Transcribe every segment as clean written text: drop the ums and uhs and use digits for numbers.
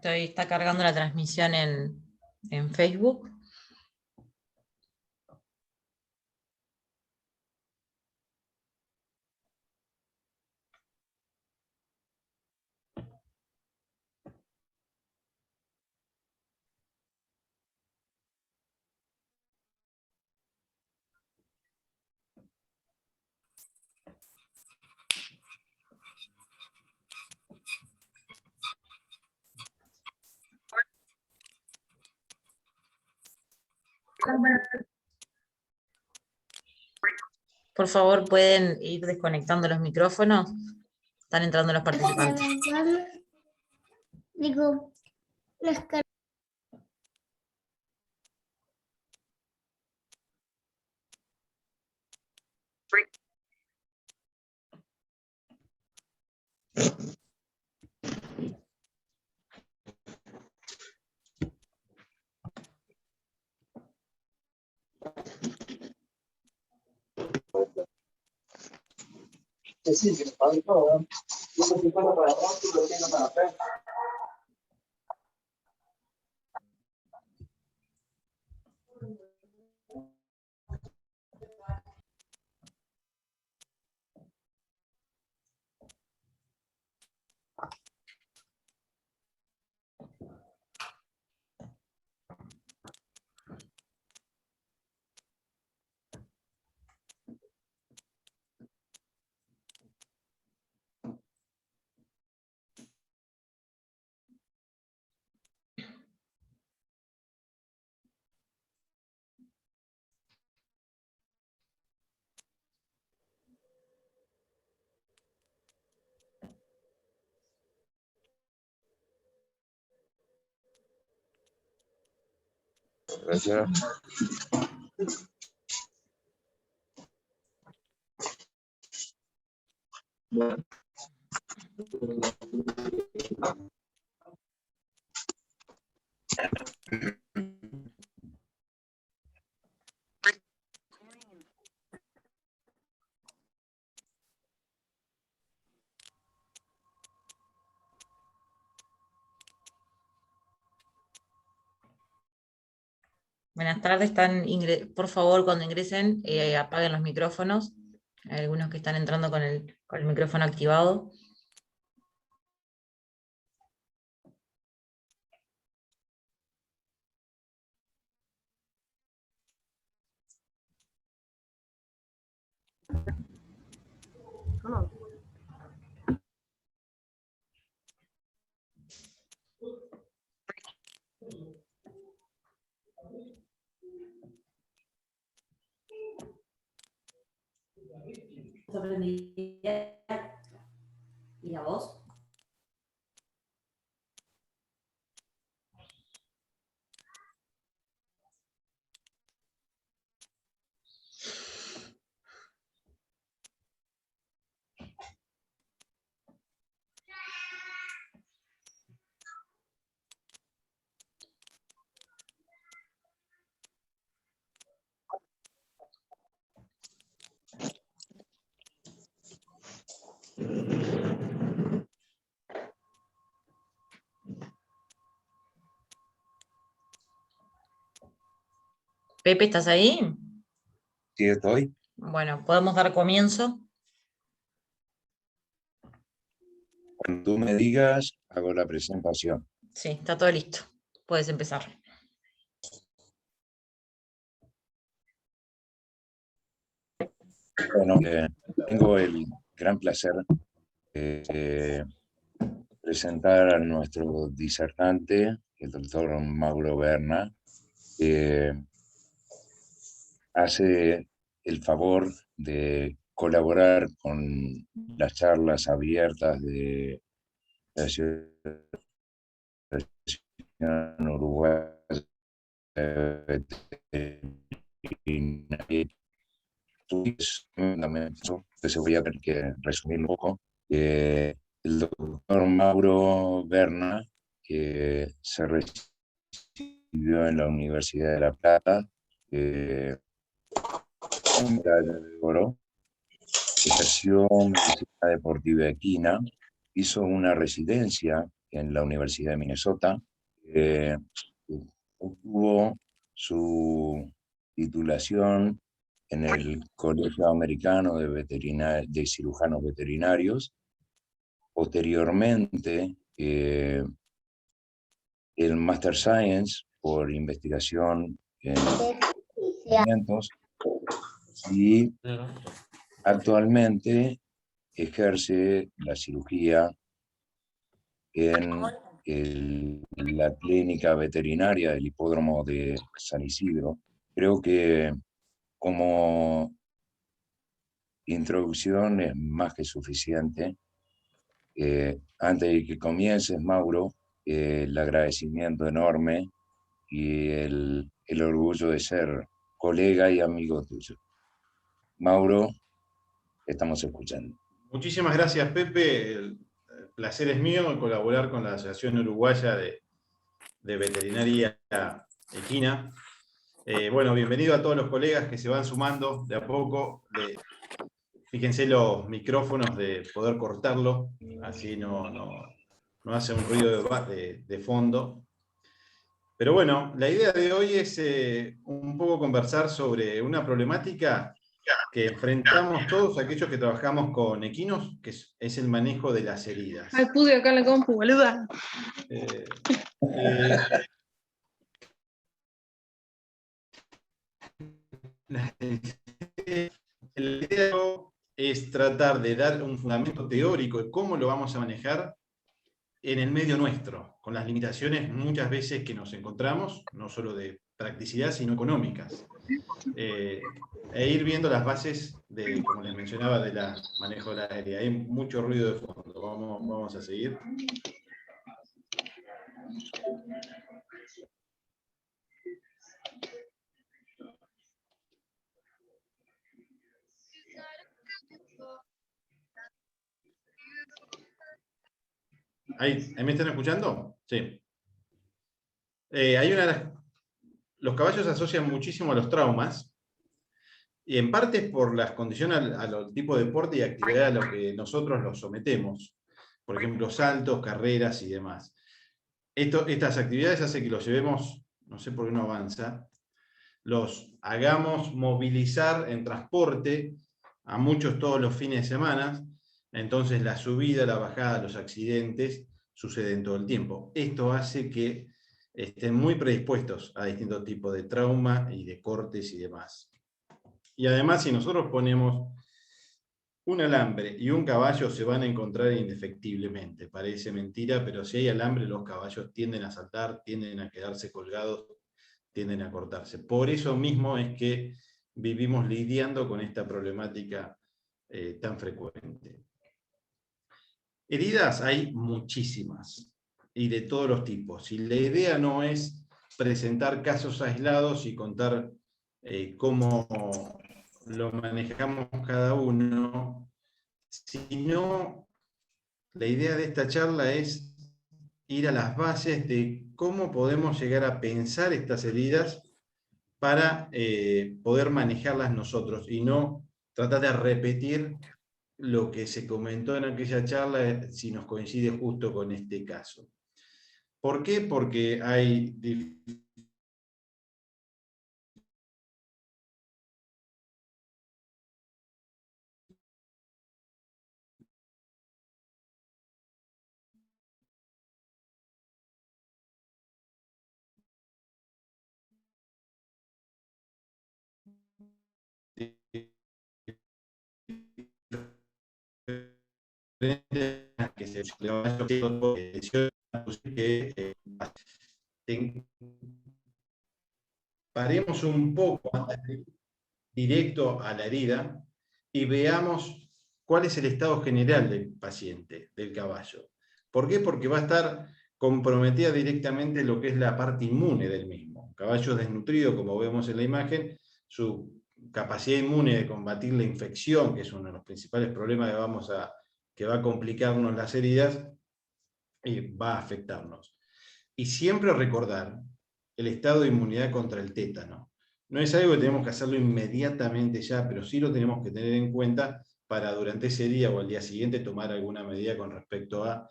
Está cargando la transmisión en Facebook. Por favor, ¿pueden ir desconectando los micrófonos? Están entrando los participantes. Digo, las Gracias. Buenas tardes, por favor, cuando ingresen, apaguen los micrófonos. Hay algunos que están entrando con el micrófono activado. ¿Y a vos? Pepe, ¿estás ahí? Sí, estoy. Bueno, podemos dar comienzo. Cuando tú me digas, hago la presentación. Sí, está todo listo. Puedes empezar. Bueno, tengo el gran placer de presentar a nuestro disertante, el doctor Mauro Berna, que hace el favor de colaborar con las charlas abiertas de la Asociación Uruguaya de Veterinaria. Entonces voy a tener que resumir un poco. El doctor Mauro Berna, que se recibió en la Universidad de La Plata, con medalla de oro, ejerció medicina deportiva equina, hizo una residencia en la Universidad de Minnesota. Obtuvo su titulación en el Colegio Americano de Cirujanos Veterinarios. Posteriormente, el Master Science por investigación en alimentos, y actualmente ejerce la cirugía en la clínica veterinaria del hipódromo de San Isidro. Creo que como introducción es más que suficiente. Antes de que comiences, Mauro, el agradecimiento enorme y el orgullo de ser colega y amigo tuyo. Mauro, estamos escuchando. Muchísimas gracias, Pepe. El placer es mío colaborar con la Asociación Uruguaya de Veterinaria Equina. Bueno, bienvenido a todos los colegas que se van sumando de a poco. Fíjense los micrófonos de poder cortarlo, así no hace un ruido de fondo. Pero bueno, la idea de hoy es un poco conversar sobre una problemática que enfrentamos todos aquellos que trabajamos con equinos, que es el manejo de las heridas. Ay, puse acá en la compu, boluda. La idea es tratar de dar un fundamento teórico de cómo lo vamos a manejar en el medio nuestro, con las limitaciones muchas veces que nos encontramos, no solo de practicidad, sino económicas. E ir viendo las bases, como les mencionaba, del manejo de la herida. Hay mucho ruido de fondo. Vamos a seguir. ¿Ahí me están escuchando? Sí. Los caballos se asocian muchísimo a los traumas, y en parte es por las condiciones al tipo de deporte y actividad a lo que nosotros los sometemos. Por ejemplo, saltos, carreras y demás. Estas actividades hacen que los llevemos, no sé por qué no avanza, los hagamos movilizar en transporte a muchos todos los fines de semana. Entonces la subida, la bajada, los accidentes suceden todo el tiempo. Esto hace que estén muy predispuestos a distintos tipos de trauma y de cortes y demás. Y además, si nosotros ponemos un alambre y un caballo, se van a encontrar indefectiblemente. Parece mentira, pero si hay alambre, los caballos tienden a saltar, tienden a quedarse colgados, tienden a cortarse. Por eso mismo es que vivimos lidiando con esta problemática tan frecuente. Heridas hay muchísimas, y de todos los tipos. Y la idea no es presentar casos aislados y contar cómo lo manejamos cada uno, sino la idea de esta charla es ir a las bases de cómo podemos llegar a pensar estas heridas para poder manejarlas nosotros y no tratar de repetir lo que se comentó en aquella charla si nos coincide justo con este caso. ¿Por qué? Porque hay que se paremos un poco antes de ir directo a la herida y veamos cuál es el estado general del paciente, del caballo. ¿Por qué? Porque va a estar comprometida directamente lo que es la parte inmune del mismo. Un caballo desnutrido, como vemos en la imagen, su capacidad inmune de combatir la infección, que es uno de los principales problemas que va a complicarnos las heridas, y va a afectarnos. Y siempre recordar el estado de inmunidad contra el tétano. No es algo que tenemos que hacerlo inmediatamente ya, pero sí lo tenemos que tener en cuenta para durante ese día o al día siguiente tomar alguna medida con respecto a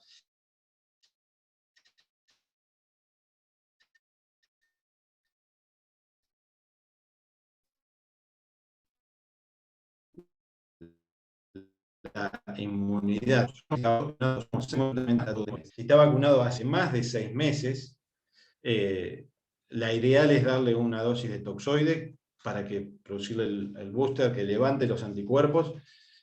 inmunidad. Si está vacunado hace más de 6 meses, la ideal es darle una dosis de toxoide para que producirle el booster que levante los anticuerpos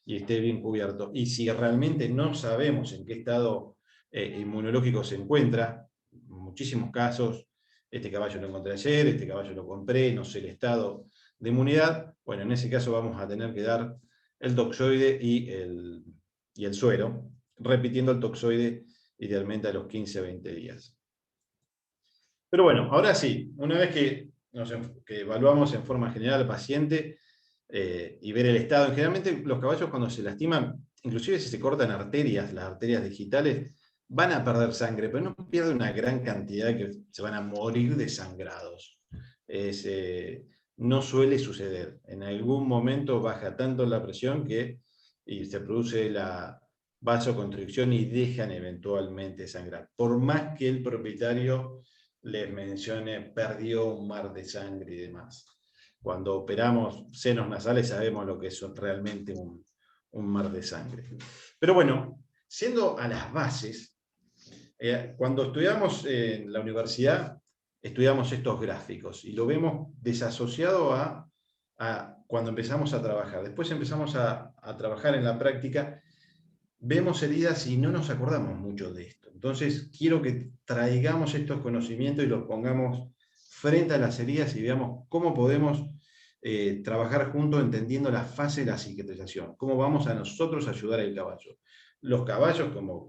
y esté bien cubierto. Y si realmente no sabemos en qué estado inmunológico se encuentra, en muchísimos casos, este caballo lo encontré ayer, este caballo lo compré, no sé el estado de inmunidad, bueno, en ese caso vamos a tener que dar el toxoide y el suero, repitiendo el toxoide idealmente a los 15-20 días. Pero bueno, ahora sí, una vez que evaluamos en forma general al paciente y ver el estado, generalmente los caballos cuando se lastiman, inclusive si se cortan arterias, las arterias digitales, van a perder sangre, pero no pierden una gran cantidad que se van a morir desangrados. No suele suceder. En algún momento baja tanto la presión y se produce la vasoconstricción y dejan eventualmente sangrar. Por más que el propietario les mencione, perdió un mar de sangre y demás. Cuando operamos senos nasales sabemos lo que es realmente un mar de sangre. Pero bueno, siendo a las bases, cuando estudiamos en la universidad, estudiamos estos gráficos y lo vemos desasociado a cuando empezamos a trabajar. Después empezamos a trabajar en la práctica, vemos heridas y no nos acordamos mucho de esto. Entonces, quiero que traigamos estos conocimientos y los pongamos frente a las heridas y veamos cómo podemos trabajar juntos entendiendo la fase de la cicatrización, cómo vamos a nosotros ayudar al caballo. Los caballos, como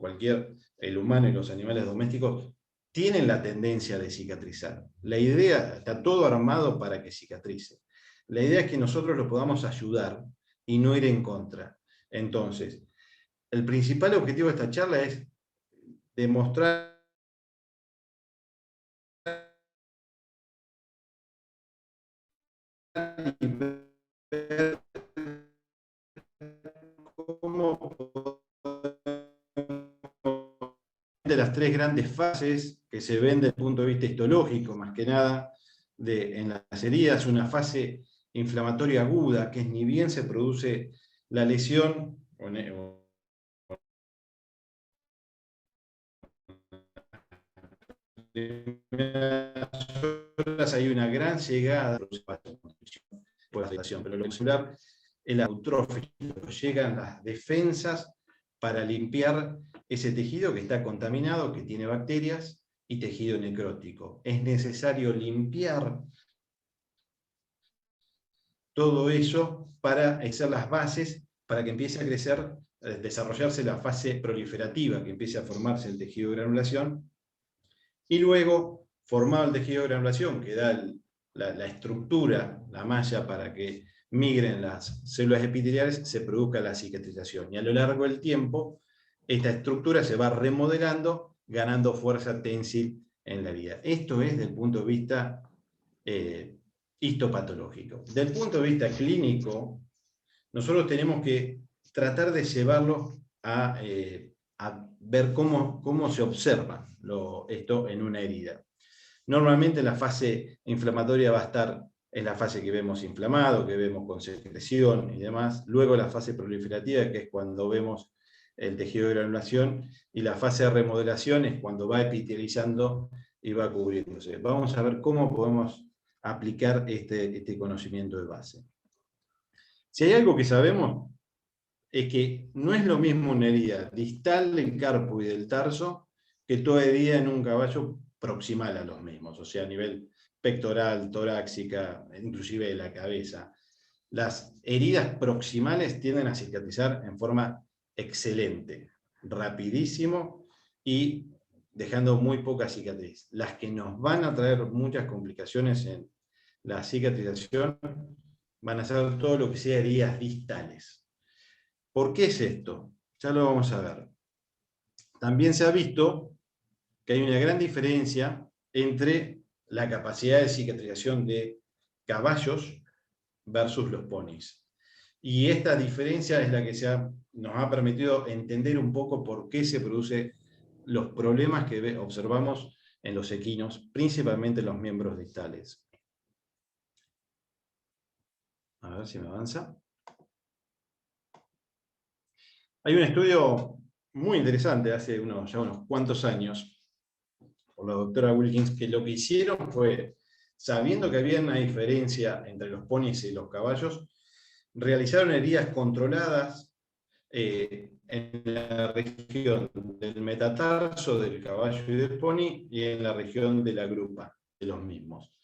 el humano y los animales domésticos, tienen la tendencia de cicatrizar. La idea, está todo armado para que cicatrice. La idea es que nosotros lo podamos ayudar y no ir en contra. Entonces, el principal objetivo de esta charla es demostrar y ver cómo de las 3 grandes fases que se ven desde el punto de vista histológico, más que nada en las heridas, una fase inflamatoria aguda, que es ni bien se produce la lesión, hay una gran llegada por la situación, pero lo que suele hablar es la eutrofia, llegan las defensas para limpiar ese tejido que está contaminado, que tiene bacterias y tejido necrótico. Es necesario limpiar todo eso para hacer las bases para que empiece a crecer, desarrollarse la fase proliferativa, que empiece a formarse el tejido de granulación, y luego, formado el tejido de granulación, que da la estructura, la malla para que migren las células epiteliales, se produzca la cicatrización. Y a lo largo del tiempo, esta estructura se va remodelando, ganando fuerza tensil en la herida. Esto es desde el punto de vista histopatológico. Del punto de vista clínico, nosotros tenemos que tratar de llevarlo a ver cómo se observa esto en una herida. Normalmente la fase inflamatoria va a estar en la fase que vemos inflamado, que vemos con secreción y demás. Luego la fase proliferativa, que es cuando vemos el tejido de granulación, y la fase de remodelación es cuando va epitelizando y va cubriéndose. Vamos a ver cómo podemos aplicar este conocimiento de base. Si hay algo que sabemos, es que no es lo mismo una herida distal del carpo y del tarso que toda herida en un caballo proximal a los mismos, o sea, a nivel pectoral, torácica, inclusive de la cabeza. Las heridas proximales tienden a cicatrizar en forma excelente, rapidísimo y dejando muy poca cicatriz. Las que nos van a traer muchas complicaciones en la cicatrización van a ser todo lo que sea heridas distales. ¿Por qué es esto? Ya lo vamos a ver. También se ha visto que hay una gran diferencia entre la capacidad de cicatrización de caballos versus los ponis. Y esta diferencia es la que nos ha permitido entender un poco por qué se producen los problemas que observamos en los equinos, principalmente en los miembros distales. A ver si me avanza. Hay un estudio muy interesante hace ya unos cuantos años, por la doctora Wilkins, que lo que hicieron fue, sabiendo que había una diferencia entre los ponis y los caballos, realizaron heridas controladas en la región del metatarso del caballo y del pony y en la región de la grupa de los mismos.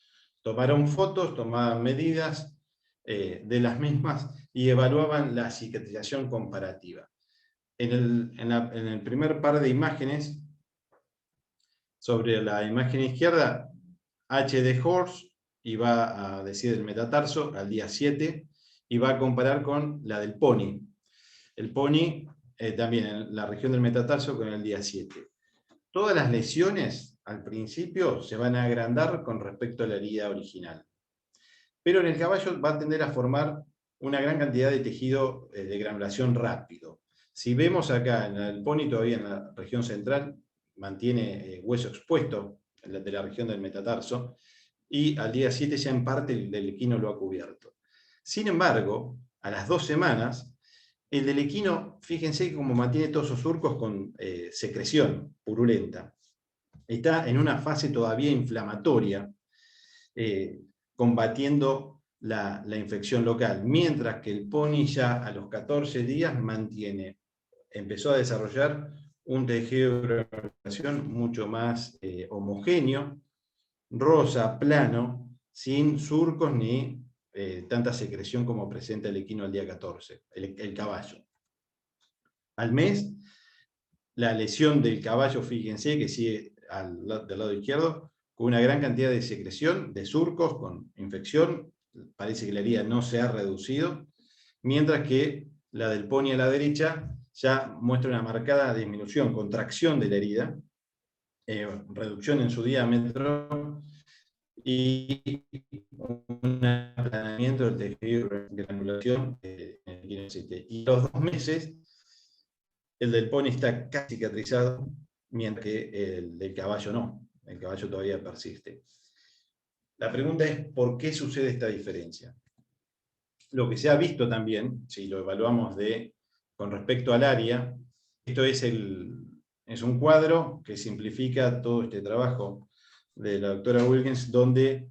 Tomaron fotos, tomaban medidas de las mismas y evaluaban la cicatrización comparativa. En el primer par de imágenes, sobre la imagen izquierda, H de horse, y va a decir el metatarso al día 7, y va a comparar con la del pony. El pony también en la región del metatarso con el día 7. Todas las lesiones al principio se van a agrandar con respecto a la herida original. Pero en el caballo va a tender a formar una gran cantidad de tejido de granulación rápido. Si vemos acá en el pony, todavía en la región central, mantiene hueso expuesto de la región del metatarso, y al día 7 ya en parte el del equino lo ha cubierto. Sin embargo, a las 2 semanas, el del equino, fíjense cómo mantiene todos sus surcos con secreción purulenta. Está en una fase todavía inflamatoria, combatiendo la infección local, mientras que el pony ya a los 14 días empezó a desarrollar un tejido de granulación mucho más homogéneo, rosa, plano, sin surcos ni tanta secreción como presenta el equino al día 14, el caballo. Al mes, la lesión del caballo, fíjense que sigue del lado izquierdo, con una gran cantidad de secreción, de surcos, con infección. Parece que la herida no se ha reducido, mientras que la del pony a la derecha ya muestra una marcada disminución, contracción de la herida, reducción en su diámetro y un aplanamiento del tejido de granulación y a los 2 meses el del pony está casi cicatrizado, mientras que el del caballo no. El caballo todavía persiste. La pregunta es, ¿por qué sucede esta diferencia? Lo que se ha visto también, si lo evaluamos con respecto al área, esto es un cuadro que simplifica todo este trabajo de la doctora Wilkins, donde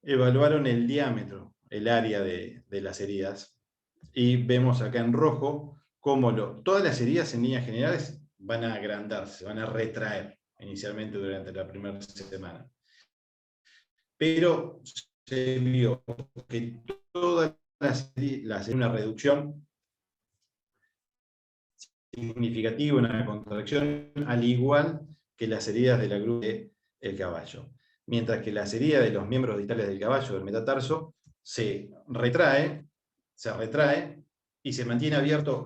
evaluaron el diámetro, el área de las heridas, y vemos acá en rojo cómo todas las heridas en líneas generales van a agrandarse, van a retraer inicialmente durante la primera semana. Pero se vio que todas las heridas, una reducción significativa, una contracción, al igual que las heridas de la grupa del caballo. Mientras que las heridas de los miembros distales del caballo, del metatarso, se retrae y se mantiene abierto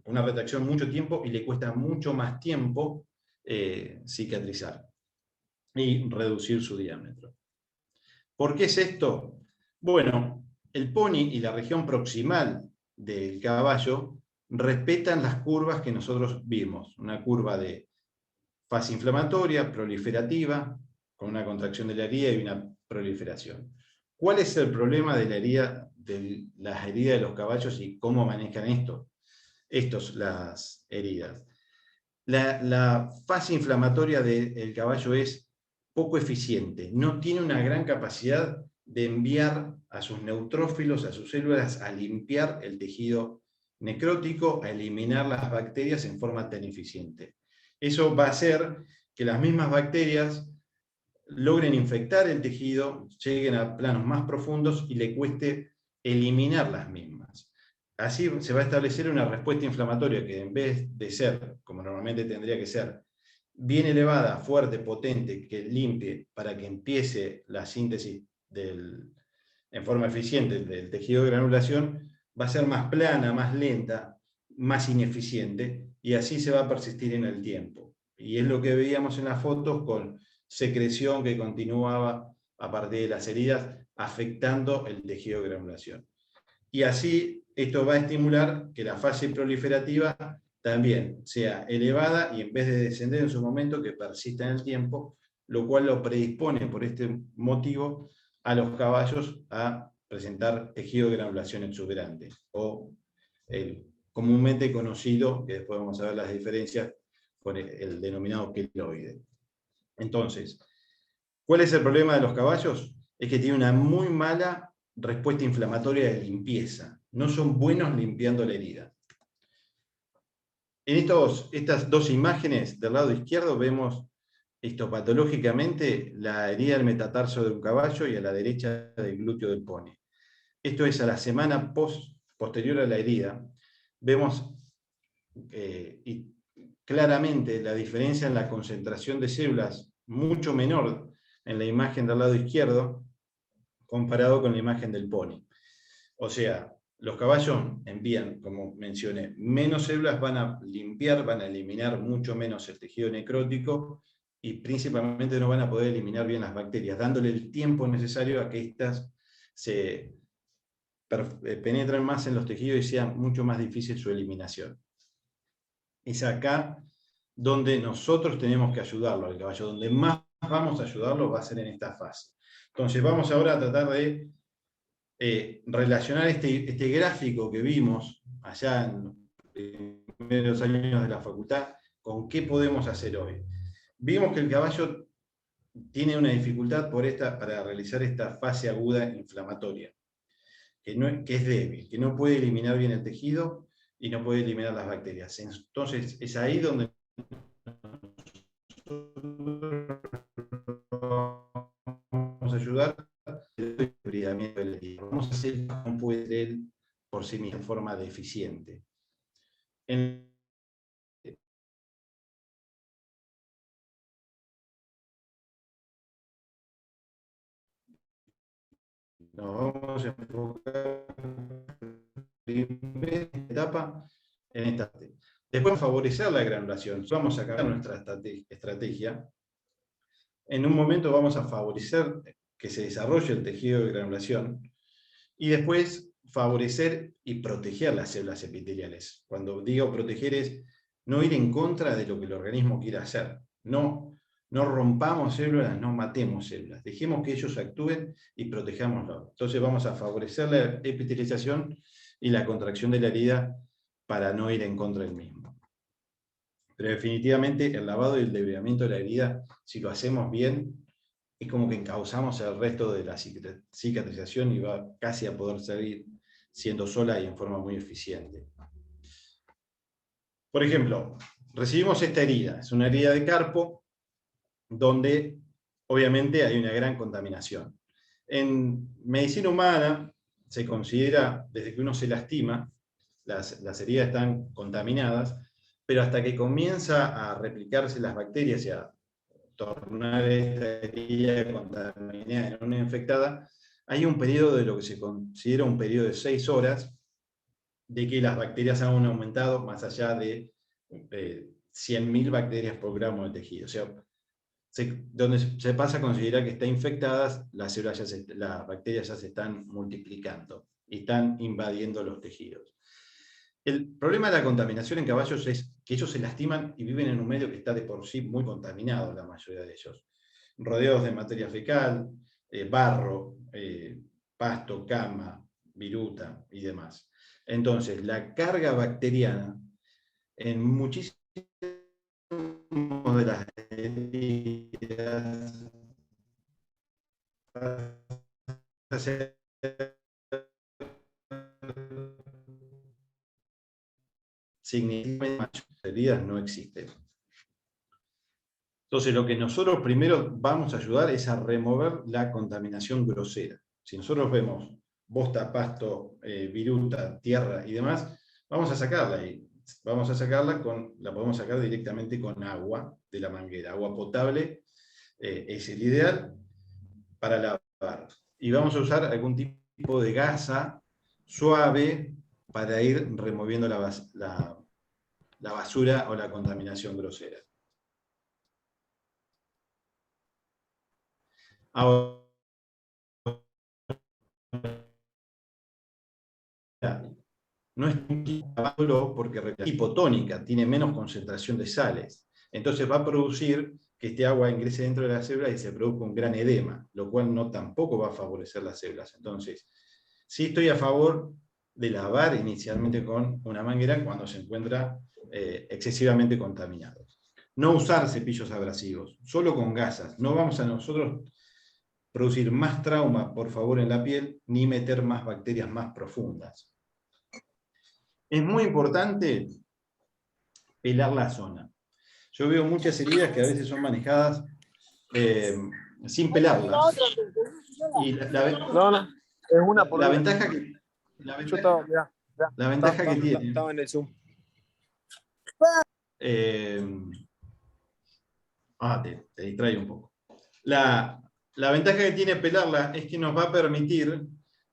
una retracción mucho tiempo y le cuesta mucho más tiempo cicatrizar y reducir su diámetro. ¿Por qué es esto? Bueno, el pony y la región proximal del caballo respetan las curvas que nosotros vimos. Una curva de fase inflamatoria, proliferativa, con una contracción de la herida y una proliferación. ¿Cuál es el problema de las heridas de los caballos y cómo manejan las heridas? La fase inflamatoria del caballo es poco eficiente, no tiene una gran capacidad de enviar a sus neutrófilos, a sus células, a limpiar el tejido necrótico, a eliminar las bacterias en forma tan eficiente. Eso va a hacer que las mismas bacterias logren infectar el tejido, lleguen a planos más profundos y le cueste eliminar las mismas. Así se va a establecer una respuesta inflamatoria que, en vez de ser, como normalmente tendría que ser, bien elevada, fuerte, potente, que limpie para que empiece la síntesis en forma eficiente del tejido de granulación, va a ser más plana, más lenta, más ineficiente, y así se va a persistir en el tiempo. Y es lo que veíamos en las fotos, con secreción que continuaba a partir de las heridas, afectando el tejido de granulación. Y así esto va a estimular que la fase proliferativa también sea elevada y, en vez de descender en su momento, que persista en el tiempo, lo cual lo predispone por este motivo a los caballos a presentar tejido de granulación exuberante o el comúnmente conocido, que después vamos a ver las diferencias, con el denominado queloide. Entonces, ¿cuál es el problema de los caballos? Es que tienen una muy mala respuesta inflamatoria de limpieza. No son buenos limpiando la herida. En estas dos imágenes del lado izquierdo vemos histopatológicamente la herida del metatarso de un caballo y a la derecha del glúteo del pony. Esto es a la semana posterior a la herida. Vemos claramente la diferencia en la concentración de células mucho menor en la imagen del lado izquierdo comparado con la imagen del pony. O sea, los caballos envían, como mencioné, menos células, van a limpiar, van a eliminar mucho menos el tejido necrótico y principalmente no van a poder eliminar bien las bacterias, dándole el tiempo necesario a que éstas se penetren más en los tejidos y sea mucho más difícil su eliminación. Es acá donde nosotros tenemos que ayudarlo al caballo, donde más vamos a ayudarlo va a ser en esta fase. Entonces vamos ahora a tratar de relacionar este gráfico que vimos allá en los primeros años de la facultad con qué podemos hacer hoy. Vimos que el caballo tiene una dificultad para realizar esta fase aguda inflamatoria, que es débil, que no puede eliminar bien el tejido y no puede eliminar las bacterias. Entonces es ahí donde vamos a ayudar. Vamos a hacer cómo puede ser él por sí mismo, de forma deficiente. Nos vamos a enfocar en primera etapa en esta. Después favorecer la granulación. Vamos a cambiar nuestra estrategia. En un momento vamos a favorecer que se desarrolle el tejido de granulación y después favorecer y proteger las células epiteliales. Cuando digo proteger es no ir en contra de lo que el organismo quiera hacer. No rompamos células, no matemos células. Dejemos que ellos actúen y protejámoslo. Entonces vamos a favorecer la epitelización y la contracción de la herida para no ir en contra del mismo. Pero definitivamente el lavado y el debridamiento de la herida, si lo hacemos bien, es como que encauzamos el resto de la cicatrización y va casi a poder seguir siendo sola y en forma muy eficiente. Por ejemplo, recibimos esta herida, es una herida de carpo, donde obviamente hay una gran contaminación. En medicina humana se considera, desde que uno se lastima, las heridas están contaminadas, pero hasta que comienza a replicarse las bacterias y a tornar esta herida contaminada en una infectada, hay un periodo de lo que se considera un periodo de 6 horas de que las bacterias han aumentado más allá de 100.000 bacterias por gramo de tejido. O sea, donde se pasa a considerar que está infectadas, las bacterias ya se están multiplicando y están invadiendo los tejidos. El problema de la contaminación en caballos es que ellos se lastiman y viven en un medio que está de por sí muy contaminado, la mayoría de ellos. Rodeados de materia fecal, barro, pasto, cama, viruta y demás. Entonces, la carga bacteriana en muchísimas de las heridas significativamente las heridas no existen. Entonces, lo que nosotros primero vamos a ayudar es a remover la contaminación grosera. Si nosotros vemos bosta, pasto, viruta, tierra y demás, vamos a sacarla y la podemos sacar directamente con agua de la manguera. Agua potable es el ideal para lavar. Y vamos a usar algún tipo de gasa suave para ir removiendo la basura o la contaminación grosera. Ahora, no es porque es hipotónica, tiene menos concentración de sales. Entonces va a producir que este agua ingrese dentro de la célula y se produzca un gran edema, lo cual tampoco va a favorecer las células. Entonces, sí estoy a favor de lavar inicialmente con una manguera cuando se encuentra excesivamente contaminado. No usar cepillos abrasivos, solo con gasas. No vamos a nosotros producir más trauma, por favor, en la piel, ni meter más bacterias más profundas. Es muy importante pelar la zona. Yo veo muchas heridas que a veces son manejadas sin pelarlas. Y No, es una por la día. ventaja que, Yo estaba, mirá, la ventaja que tiene... Estaba en el Zoom. Te distrae un poco. La ventaja que tiene pelarla es que nos va a permitir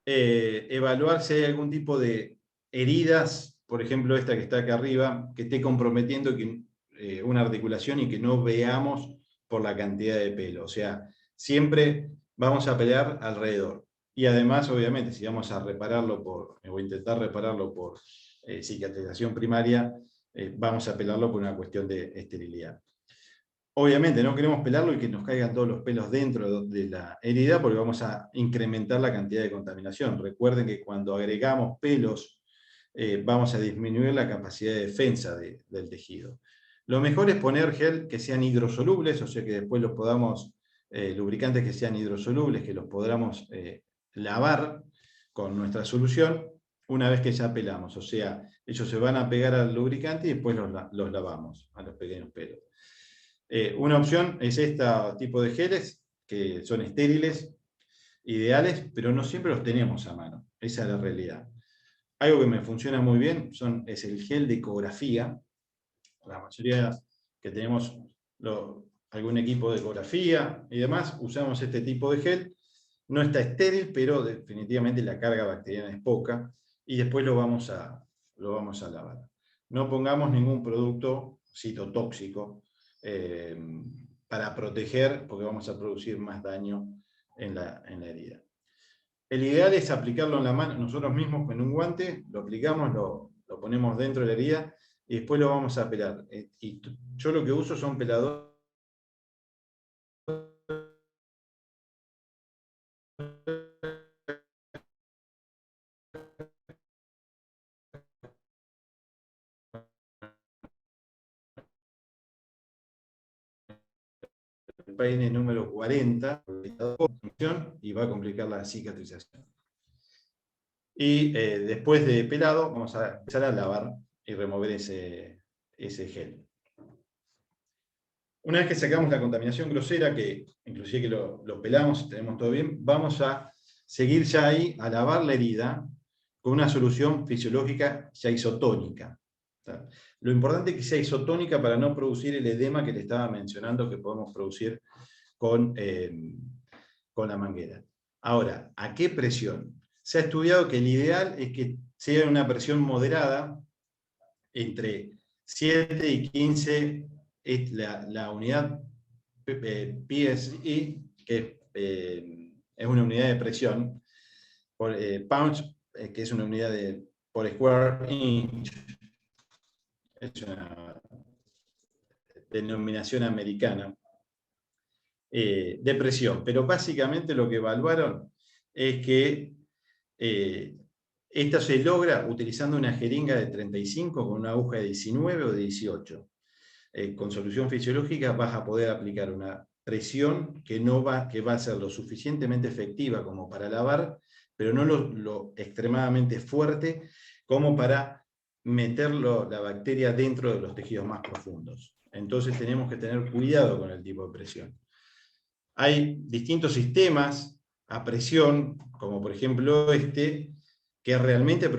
evaluar si hay algún tipo de heridas, por ejemplo esta que está acá arriba, que esté comprometiendo una articulación y que no veamos por la cantidad de pelo. O sea, siempre vamos a pelar alrededor. Y además, obviamente, si vamos a repararlo voy a intentar repararlo por cicatrización primaria, vamos a pelarlo por una cuestión de esterilidad. Obviamente no queremos pelarlo y que nos caigan todos los pelos dentro de la herida porque vamos a incrementar la cantidad de contaminación. Recuerden que cuando agregamos pelos vamos a disminuir la capacidad de defensa del tejido. Lo mejor es poner gel que sean hidrosolubles, o sea que después los podamos, lubricantes que sean hidrosolubles, que los podamos lavar con nuestra solución una vez que ya pelamos. O sea, ellos se van a pegar al lubricante y después los lavamos a los pequeños pelos. Una opción es este tipo de geles, que son estériles, ideales, pero no siempre los tenemos a mano. Esa es la realidad. Algo que me funciona muy bien es el gel de ecografía. La mayoría que tenemos algún equipo de ecografía y demás, usamos este tipo de gel. No está estéril, pero definitivamente la carga bacteriana es poca, y después lo vamos a lavar. No pongamos ningún producto citotóxico, para proteger, porque vamos a producir más daño en la herida. El ideal es aplicarlo en la mano, nosotros mismos con un guante, lo aplicamos, lo ponemos dentro de la herida y después lo vamos a pelar. Y yo lo que uso son peladores peine número 40, y va a complicar la cicatrización. Y después de pelado, vamos a empezar a lavar y remover ese gel. Una vez que sacamos la contaminación grosera, que inclusive que lo pelamos, tenemos todo bien, vamos a seguir ya ahí a lavar la herida con una solución fisiológica ya isotónica. Lo importante es que sea isotónica para no producir el edema que le estaba mencionando que podemos producir con la manguera. Ahora, ¿a qué presión? Se ha estudiado que el ideal es que sea una presión moderada, entre 7 y 15 es la unidad PSI, que es una unidad de presión, por pounds, que es una unidad por square inch. Es una denominación americana de presión, pero básicamente lo que evaluaron es que esto se logra utilizando una jeringa de 35 con una aguja de 19 o de 18. Con solución fisiológica vas a poder aplicar una presión que va a ser lo suficientemente efectiva como para lavar, pero no lo extremadamente fuerte como para meter la bacteria dentro de los tejidos más profundos. Entonces tenemos que tener cuidado con el tipo de presión. Hay distintos sistemas a presión, como por ejemplo que realmente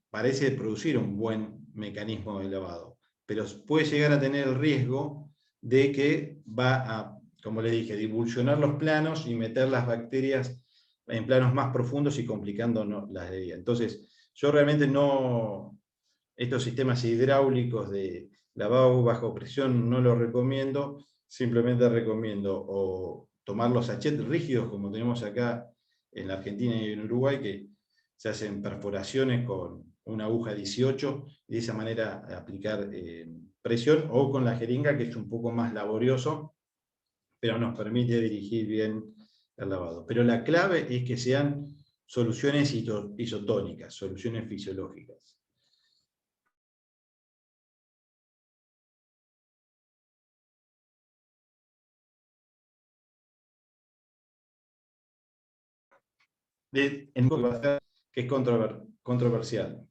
parece producir un buen mecanismo de lavado, pero puede llegar a tener el riesgo de que va a, como le dije, divulsionar los planos y meter las bacterias en planos más profundos y complicando las heridas. Entonces, yo realmente estos sistemas hidráulicos de lavado bajo presión no los recomiendo. Simplemente recomiendo o tomar los sachets rígidos como tenemos acá en la Argentina y en Uruguay, que se hacen perforaciones con una aguja 18 y de esa manera aplicar presión, o con la jeringa, que es un poco más laborioso, pero nos permite dirigir bien el lavado. Pero la clave es que sean soluciones isotónicas, soluciones fisiológicas. Que es controversial.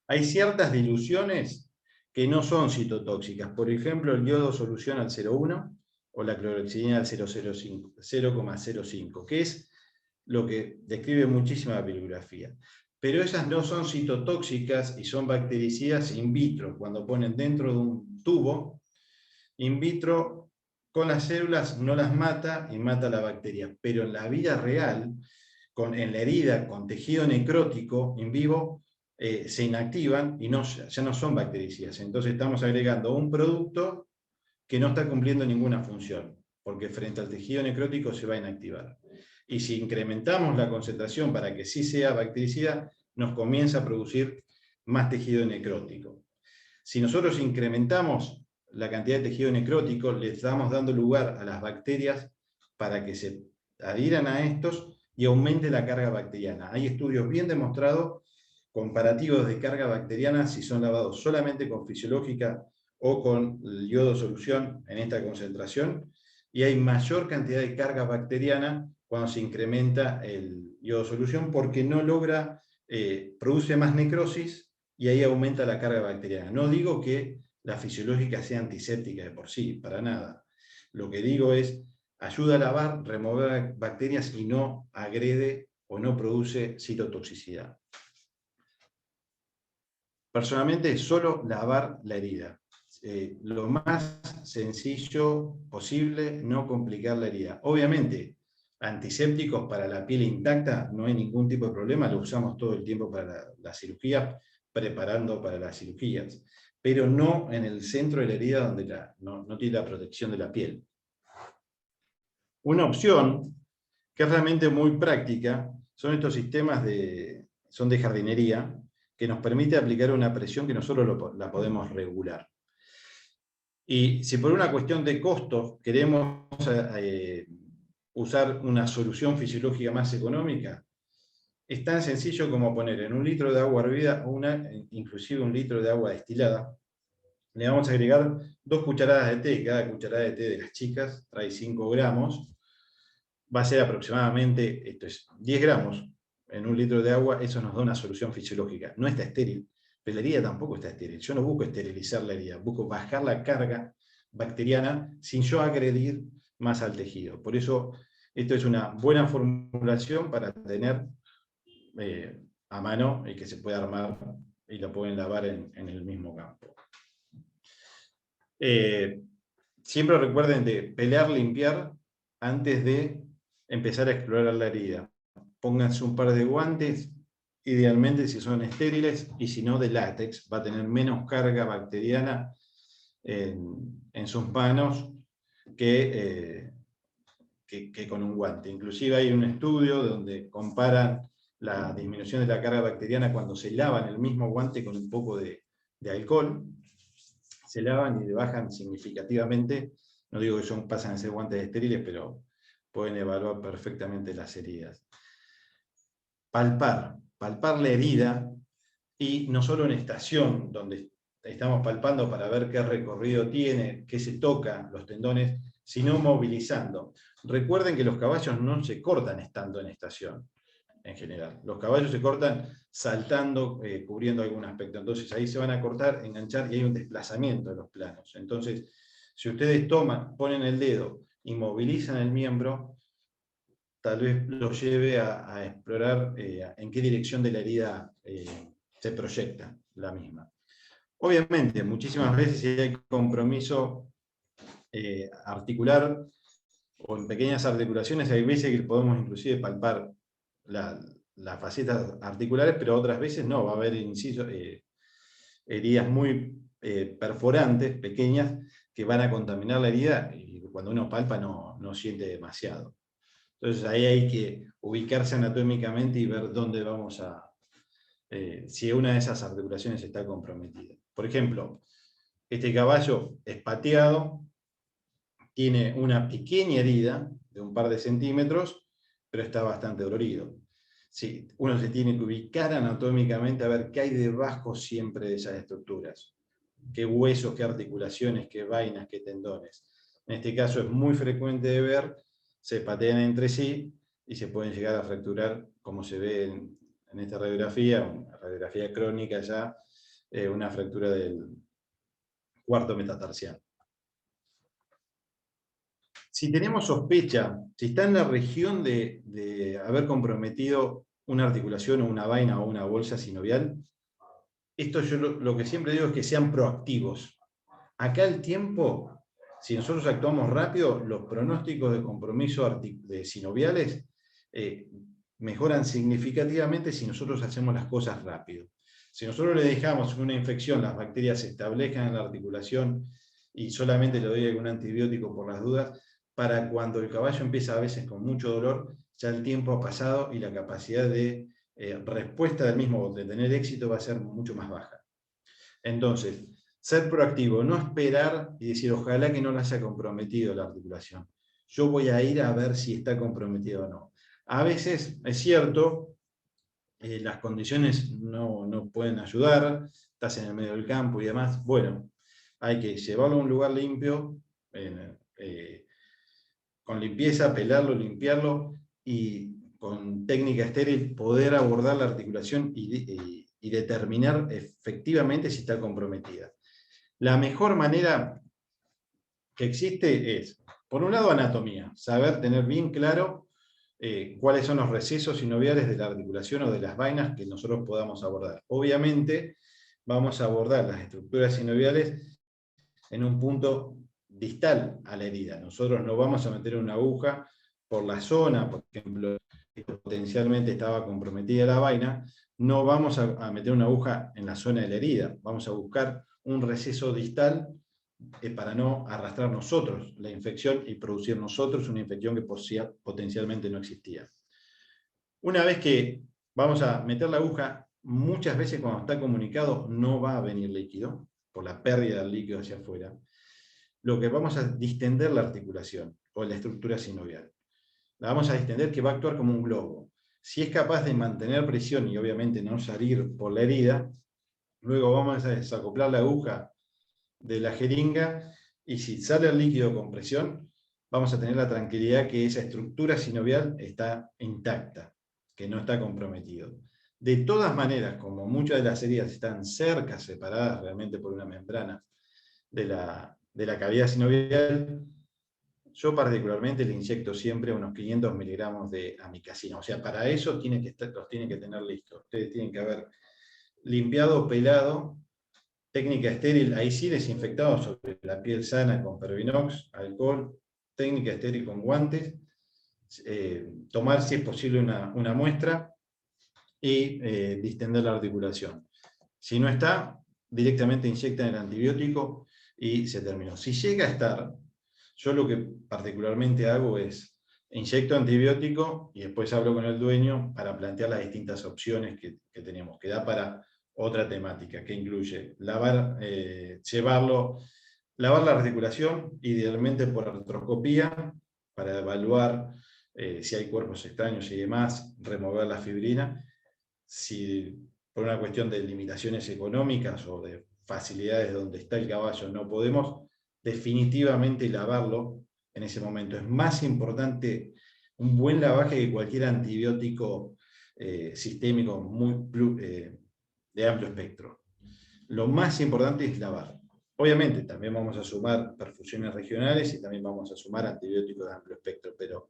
Hay ciertas diluciones que no son citotóxicas, por ejemplo el yodo solución al 0,1 o la clorhexidina al 0,05, que es lo que describe muchísima bibliografía. Pero esas no son citotóxicas y son bactericidas in vitro, cuando ponen dentro de un tubo, in vitro con las células no las mata y mata la bacteria, pero en la vida real, en la herida con tejido necrótico in vivo, se inactivan y ya no son bactericidas. Entonces estamos agregando un producto que no está cumpliendo ninguna función, porque frente al tejido necrótico se va a inactivar. Y si incrementamos la concentración para que sí sea bactericida, nos comienza a producir más tejido necrótico. Si nosotros incrementamos la cantidad de tejido necrótico, le estamos dando lugar a las bacterias para que se adhieran a estos y aumente la carga bacteriana. Hay estudios bien demostrados, comparativos de carga bacteriana, si son lavados solamente con fisiológica o con el yodo solución en esta concentración, y hay mayor cantidad de carga bacteriana cuando se incrementa el yodo solución, porque no logra, produce más necrosis y ahí aumenta la carga bacteriana. No digo que la fisiológica sea antiséptica de por sí, para nada. Lo que digo es, ayuda a lavar, remover bacterias y no agrede o no produce citotoxicidad. Personalmente, solo lavar la herida. Lo más sencillo posible, no complicar la herida. Obviamente, antisépticos para la piel intacta no hay ningún tipo de problema, lo usamos todo el tiempo para la cirugía, preparando para las cirugías, pero no en el centro de la herida donde no tiene la protección de la piel. Una opción que es realmente muy práctica son estos sistemas son de jardinería, que nos permite aplicar una presión que nosotros la podemos regular. Y si por una cuestión de costos queremos usar una solución fisiológica más económica, es tan sencillo como poner en 1 litro de agua hervida, inclusive 1 litro de agua destilada, le vamos a agregar 2 cucharadas de té, cada cucharada de té de las chicas trae 5 gramos, va a ser aproximadamente, esto es 10 gramos en 1 litro de agua, eso nos da una solución fisiológica. No está estéril, pero la herida tampoco está estéril. Yo no busco esterilizar la herida, busco bajar la carga bacteriana sin yo agredir más al tejido. Por eso, esto es una buena formulación para tener a mano y que se pueda armar y lo pueden lavar en el mismo campo. Siempre recuerden de pelear, limpiar antes de empezar a explorar la herida. Pónganse un par de guantes, idealmente si son estériles, y si no de látex, va a tener menos carga bacteriana en sus manos que con un guante. Inclusive hay un estudio donde comparan la disminución de la carga bacteriana cuando se lavan el mismo guante con un poco de alcohol, se lavan y le bajan significativamente. No digo que pasan a ser guantes estériles, pero pueden evaluar perfectamente las heridas. Palpar la herida, y no solo en estación, donde estamos palpando para ver qué recorrido tiene, qué se toca, los tendones, sino movilizando. Recuerden que los caballos no se cortan estando en estación, en general. Los caballos se cortan saltando, cubriendo algún aspecto. Entonces ahí se van a cortar, enganchar, y hay un desplazamiento de los planos. Entonces, si ustedes ponen el dedo y movilizan el miembro, tal vez lo lleve a explorar en qué dirección de la herida se proyecta la misma. Obviamente, muchísimas veces si hay compromiso articular o en pequeñas articulaciones, hay veces que podemos inclusive palpar las facetas articulares, pero otras veces no, va a haber heridas muy perforantes, pequeñas, que van a contaminar la herida, y cuando uno palpa no siente demasiado. Entonces ahí hay que ubicarse anatómicamente y ver dónde vamos si una de esas articulaciones está comprometida. Por ejemplo, este caballo es pateado, tiene una pequeña herida de un par de centímetros, pero está bastante dolorido. Sí, uno se tiene que ubicar anatómicamente a ver qué hay debajo siempre de esas estructuras. Qué huesos, qué articulaciones, qué vainas, qué tendones. En este caso es muy frecuente de ver, se patean entre sí y se pueden llegar a fracturar, como se ve en esta radiografía, una radiografía crónica ya, una fractura del cuarto metatarsiano. Si tenemos sospecha, si está en la región de haber comprometido una articulación o una vaina o una bolsa sinovial, esto yo lo que siempre digo es que sean proactivos. Acá el tiempo, si nosotros actuamos rápido, los pronósticos de compromiso de sinoviales mejoran significativamente si nosotros hacemos las cosas rápido. Si nosotros le dejamos una infección, las bacterias se establezcan en la articulación y solamente le doy algún antibiótico por las dudas, para cuando el caballo empieza a veces con mucho dolor, ya el tiempo ha pasado y la capacidad de respuesta del mismo, de tener éxito, va a ser mucho más baja. Entonces, ser proactivo, no esperar y decir, ojalá que no la haya comprometido la articulación. Yo voy a ir a ver si está comprometido o no. A veces, es cierto, las condiciones no pueden ayudar, estás en el medio del campo y demás. Bueno, hay que llevarlo a un lugar limpio, con limpieza, pelarlo, limpiarlo y con técnica estéril poder abordar la articulación y determinar efectivamente si está comprometida. La mejor manera que existe es, por un lado, anatomía, saber tener bien claro cuáles son los recesos sinoviales de la articulación o de las vainas que nosotros podamos abordar. Obviamente, vamos a abordar las estructuras sinoviales en un punto distal a la herida. Nosotros no vamos a meter una aguja por la zona, por ejemplo, que potencialmente estaba comprometida la vaina, no vamos a meter una aguja en la zona de la herida, vamos a buscar un receso distal para no arrastrar nosotros la infección y producir nosotros una infección que potencialmente no existía. Una vez que vamos a meter la aguja, muchas veces cuando está comunicado no va a venir líquido, por la pérdida del líquido hacia afuera. Lo que vamos a distender la articulación o la estructura sinovial. La vamos a distender, que va a actuar como un globo. Si es capaz de mantener presión y obviamente no salir por la herida, luego vamos a desacoplar la aguja de la jeringa y si sale el líquido con presión, vamos a tener la tranquilidad que esa estructura sinovial está intacta, que no está comprometido. De todas maneras, como muchas de las heridas están cerca, separadas realmente por una membrana de la cavidad sinovial, yo particularmente le inyecto siempre unos 500 miligramos de amicacina. O sea, para eso los tienen que tener listos. Ustedes tienen que haber limpiado, pelado, técnica estéril, ahí sí desinfectado sobre la piel sana con Pervinox, alcohol, técnica estéril con guantes, tomar si es posible una muestra y distender la articulación. Si no está, directamente inyectan el antibiótico y se terminó. Si llega a estar, yo lo que particularmente hago es inyecto antibiótico y después hablo con el dueño para plantear las distintas opciones que tenemos, que da para otra temática, que incluye lavar la articulación, idealmente por artroscopía, para evaluar si hay cuerpos extraños y demás, remover la fibrina. Si por una cuestión de limitaciones económicas o de facilidades donde está el caballo no podemos, definitivamente lavarlo en ese momento. Es más importante un buen lavaje que cualquier antibiótico sistémico de amplio espectro. Lo más importante es lavar. Obviamente también vamos a sumar perfusiones regionales y también vamos a sumar antibióticos de amplio espectro, pero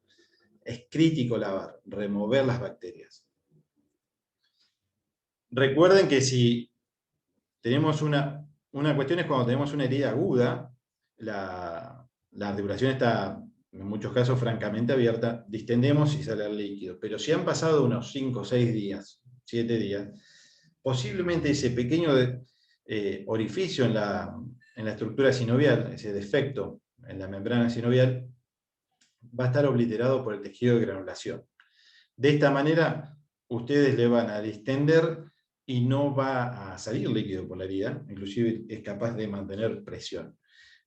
es crítico lavar, remover las bacterias. Recuerden que si tenemos una cuestión es cuando tenemos una herida aguda, la articulación está en muchos casos francamente abierta, distendemos y sale el líquido. Pero si han pasado unos 5, 6 días, 7 días, posiblemente ese pequeño orificio en la estructura sinovial, ese defecto en la membrana sinovial, va a estar obliterado por el tejido de granulación. De esta manera, ustedes le van a distender y no va a salir líquido por la herida, inclusive es capaz de mantener presión.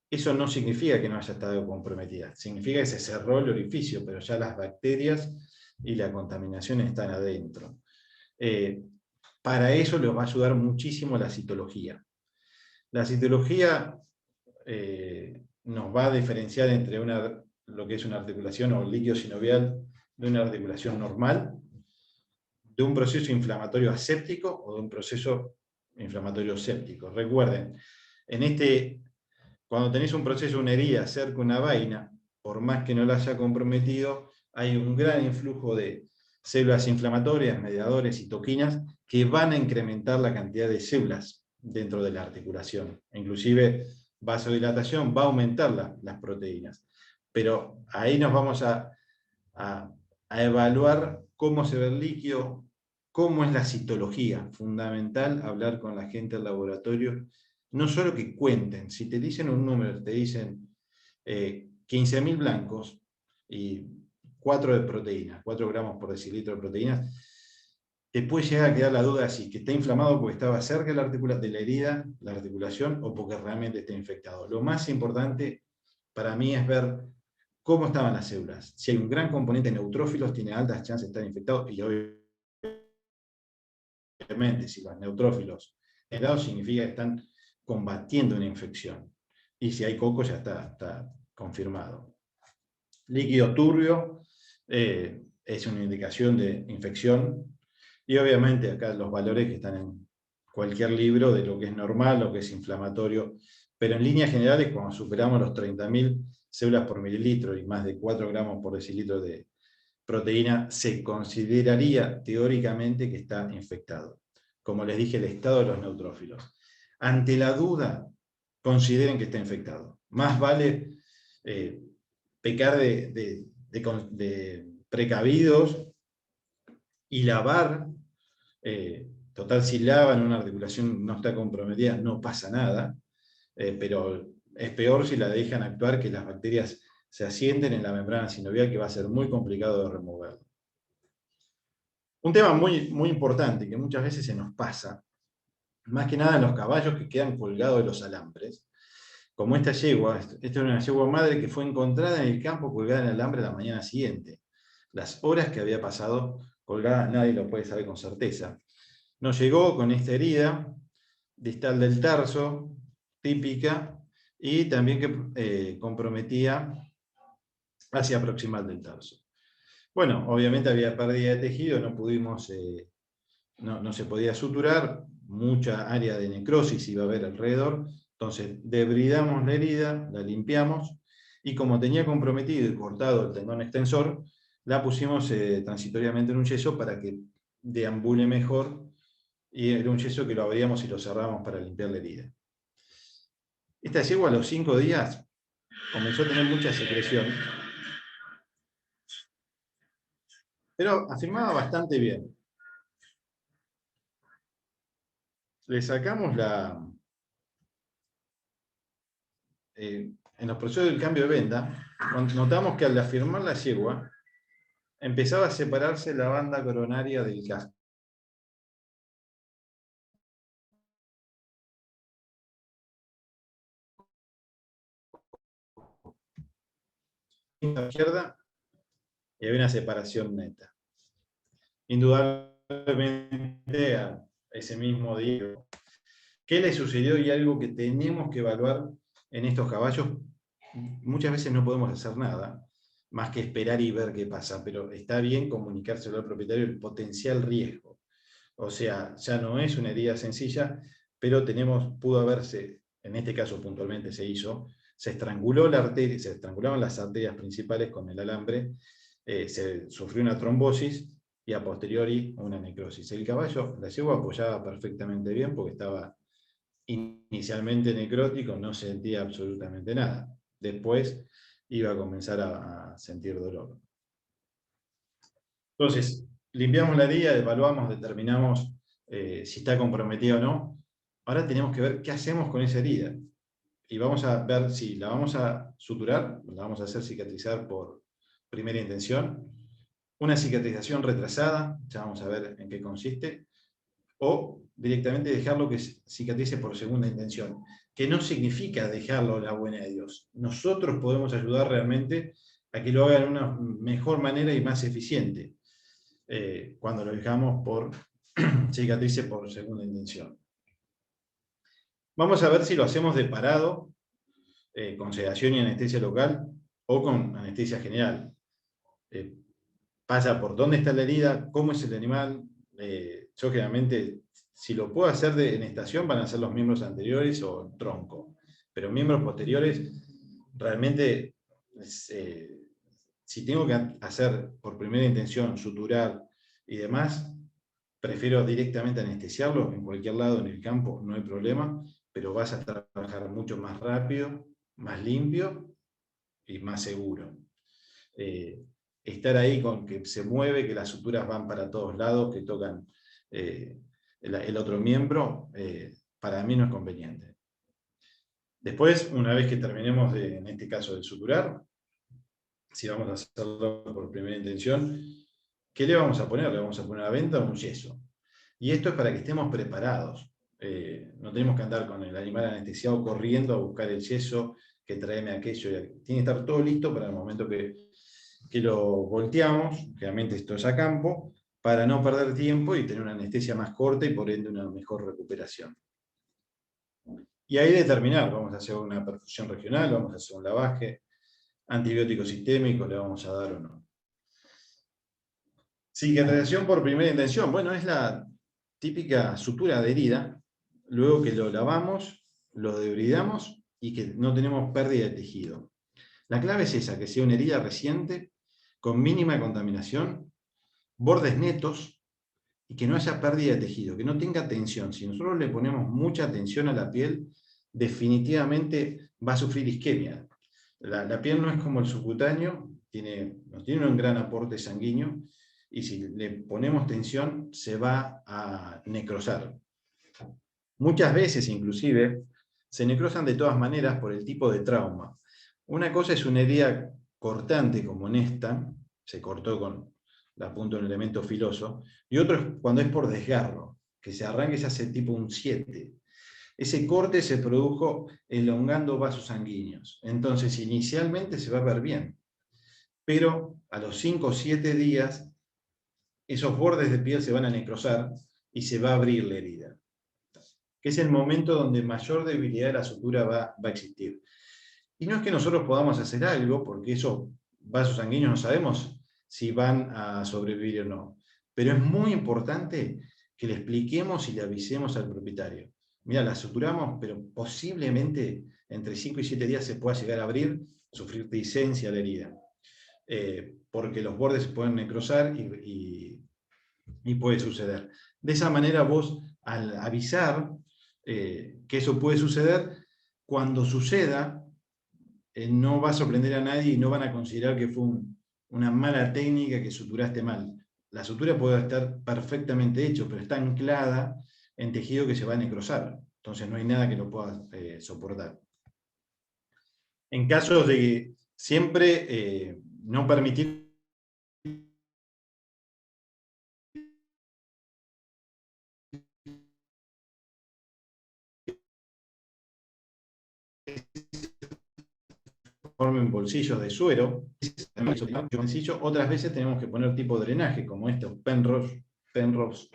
Eso no significa que no haya estado comprometida, significa que se cerró el orificio, pero ya las bacterias y la contaminación están adentro. Para eso les va a ayudar muchísimo la citología. La citología nos va a diferenciar entre lo que es una articulación o líquido sinovial de una articulación normal, de un proceso inflamatorio aséptico o de un proceso inflamatorio séptico. Recuerden, cuando tenés un proceso, una herida cerca de una vaina, por más que no la haya comprometido, hay un gran influjo de células inflamatorias, mediadores, citoquinas, que van a incrementar la cantidad de células dentro de la articulación. Inclusive, vasodilatación va a aumentar las proteínas. Pero ahí nos vamos a evaluar cómo se ve el líquido, cómo es la citología. Fundamental hablar con la gente del laboratorio, no solo que cuenten, si te dicen un número, te dicen 15.000 blancos y 4 de proteínas, 4 gramos por decilitro de proteínas, te puede llegar a quedar la duda si que está inflamado porque estaba cerca de la herida, la articulación, o porque realmente está infectado. Lo más importante para mí es ver cómo estaban las células. Si hay un gran componente de neutrófilos, tiene altas chances de estar infectado, y obviamente si los neutrófilos generados significa que están combatiendo una infección. Y si hay coco ya está confirmado. Líquido turbio es una indicación de infección. Y obviamente acá los valores que están en cualquier libro de lo que es normal, lo que es inflamatorio. Pero en líneas generales, cuando superamos los 30.000 células por mililitro y más de 4 gramos por decilitro de proteína, se consideraría teóricamente que está infectado. Como les dije, el estado de los neutrófilos. Ante la duda, consideren que está infectado. Más vale pecar de precavidos y lavar. Total, si lavan una articulación no está comprometida, no pasa nada, pero es peor si la dejan actuar, que las bacterias se asienten en la membrana sinovial, que va a ser muy complicado de removerlo. Un tema muy, muy importante que muchas veces se nos pasa, más que nada en los caballos que quedan colgados de los alambres, como esta yegua. Esta es una yegua madre que fue encontrada en el campo colgada en el alambre la mañana siguiente. Las horas que había pasado colgada nadie lo puede saber con certeza. Nos llegó con esta herida distal del tarso, típica, y también que comprometía hacia proximal del tarso. Bueno, obviamente había pérdida de tejido, no se podía suturar, mucha área de necrosis iba a haber alrededor, entonces debridamos la herida, la limpiamos, y como tenía comprometido y cortado el tendón extensor, la pusimos transitoriamente en un yeso para que deambule mejor, y era un yeso que lo abríamos y lo cerramos para limpiar la herida. Esta yegua a los 5 días comenzó a tener mucha secreción, pero afirmaba bastante bien. Le sacamos en los procesos del cambio de venda, notamos que al afirmar la yegua, empezaba a separarse la banda coronaria del casco. A la izquierda, y había una separación neta. Indudablemente, a ese mismo día, ¿qué le sucedió? Y algo que tenemos que evaluar en estos caballos. Muchas veces no podemos hacer nada más que esperar y ver qué pasa, pero está bien comunicárselo al propietario el potencial riesgo. O sea, ya no es una herida sencilla, pero pudo haberse, en este caso puntualmente se estranguló la arteria, se estrangulaban las arterias principales con el alambre, se sufrió una trombosis y a posteriori una necrosis. El caballo, la yegua, apoyaba perfectamente bien porque estaba inicialmente necrótico, no sentía absolutamente nada. Después iba a comenzar a sentir dolor. Entonces, limpiamos la herida, evaluamos, determinamos si está comprometida o no. Ahora tenemos que ver qué hacemos con esa herida. Y vamos a ver si la vamos a suturar, la vamos a hacer cicatrizar por primera intención, una cicatrización retrasada, ya vamos a ver en qué consiste, o directamente dejarlo que cicatrice por segunda intención, que no significa dejarlo a la buena de Dios. Nosotros podemos ayudar realmente a que lo haga de una mejor manera y más eficiente. cuando lo dejamos por cicatrices por segunda intención. Vamos a ver si lo hacemos de parado, con sedación y anestesia local, o con anestesia general. Pasa por dónde está la herida, cómo es el animal. Yo generalmente, si lo puedo hacer en estación, van a ser los miembros anteriores o el tronco. Pero miembros posteriores, realmente, si tengo que hacer por primera intención, suturar y demás, prefiero directamente anestesiarlo en cualquier lado en el campo, no hay problema, pero vas a trabajar mucho más rápido, más limpio y más seguro. Estar ahí con que se mueve, que las suturas van para todos lados, que tocan el otro miembro, para mí no es conveniente. Después, una vez que terminemos, en este caso, de suturar, si vamos a hacerlo por primera intención, ¿qué le vamos a poner? ¿Le vamos a poner una venda o un yeso? Y esto es para que estemos preparados. No tenemos que andar con el animal anestesiado corriendo a buscar el yeso, que tráeme aquello. Tiene que estar todo listo para el momento que lo volteamos, realmente esto es a campo, para no perder tiempo y tener una anestesia más corta y por ende una mejor recuperación. Y ahí determinar, vamos a hacer una perfusión regional, vamos a hacer un lavaje, antibióticos sistémicos le vamos a dar o no. Cicatrización por primera intención, bueno, es la típica sutura de herida, luego que lo lavamos, lo debridamos y que no tenemos pérdida de tejido. La clave es esa, que sea una herida reciente, con mínima contaminación, bordes netos y que no haya pérdida de tejido, que no tenga tensión. Si nosotros le ponemos mucha tensión a la piel, definitivamente va a sufrir isquemia. La piel no es como el subcutáneo, no tiene un gran aporte sanguíneo, y si le ponemos tensión se va a necrosar. Muchas veces inclusive se necrosan de todas maneras por el tipo de trauma. Una cosa es una herida cortante como en esta, se cortó con la punta de un elemento filoso, y otro es cuando es por desgarro, que se arranca y se hace tipo un 7. Ese corte se produjo elongando vasos sanguíneos. Entonces inicialmente se va a ver bien, pero a los 5 o 7 días esos bordes de piel se van a necrosar y se va a abrir la herida, que es el momento donde mayor debilidad de la sutura va a existir. Y no es que nosotros podamos hacer algo, porque esos vasos sanguíneos no sabemos si van a sobrevivir o no. Pero es muy importante que le expliquemos y le avisemos al propietario. Mira, la suturamos, pero posiblemente entre 5 y 7 días se pueda llegar a abrir, sufrir dehiscencia la herida. Porque los bordes se pueden necrosar y puede suceder. De esa manera vos, al avisar que eso puede suceder, cuando suceda, no va a sorprender a nadie y no van a considerar que fue una mala técnica, que suturaste mal. La sutura puede estar perfectamente hecho, pero está anclada en tejido que se va a necrosar. Entonces no hay nada que lo pueda soportar. En casos de que siempre no permitir formen bolsillos de suero, otras veces tenemos que poner tipo de drenaje, como estos Penrose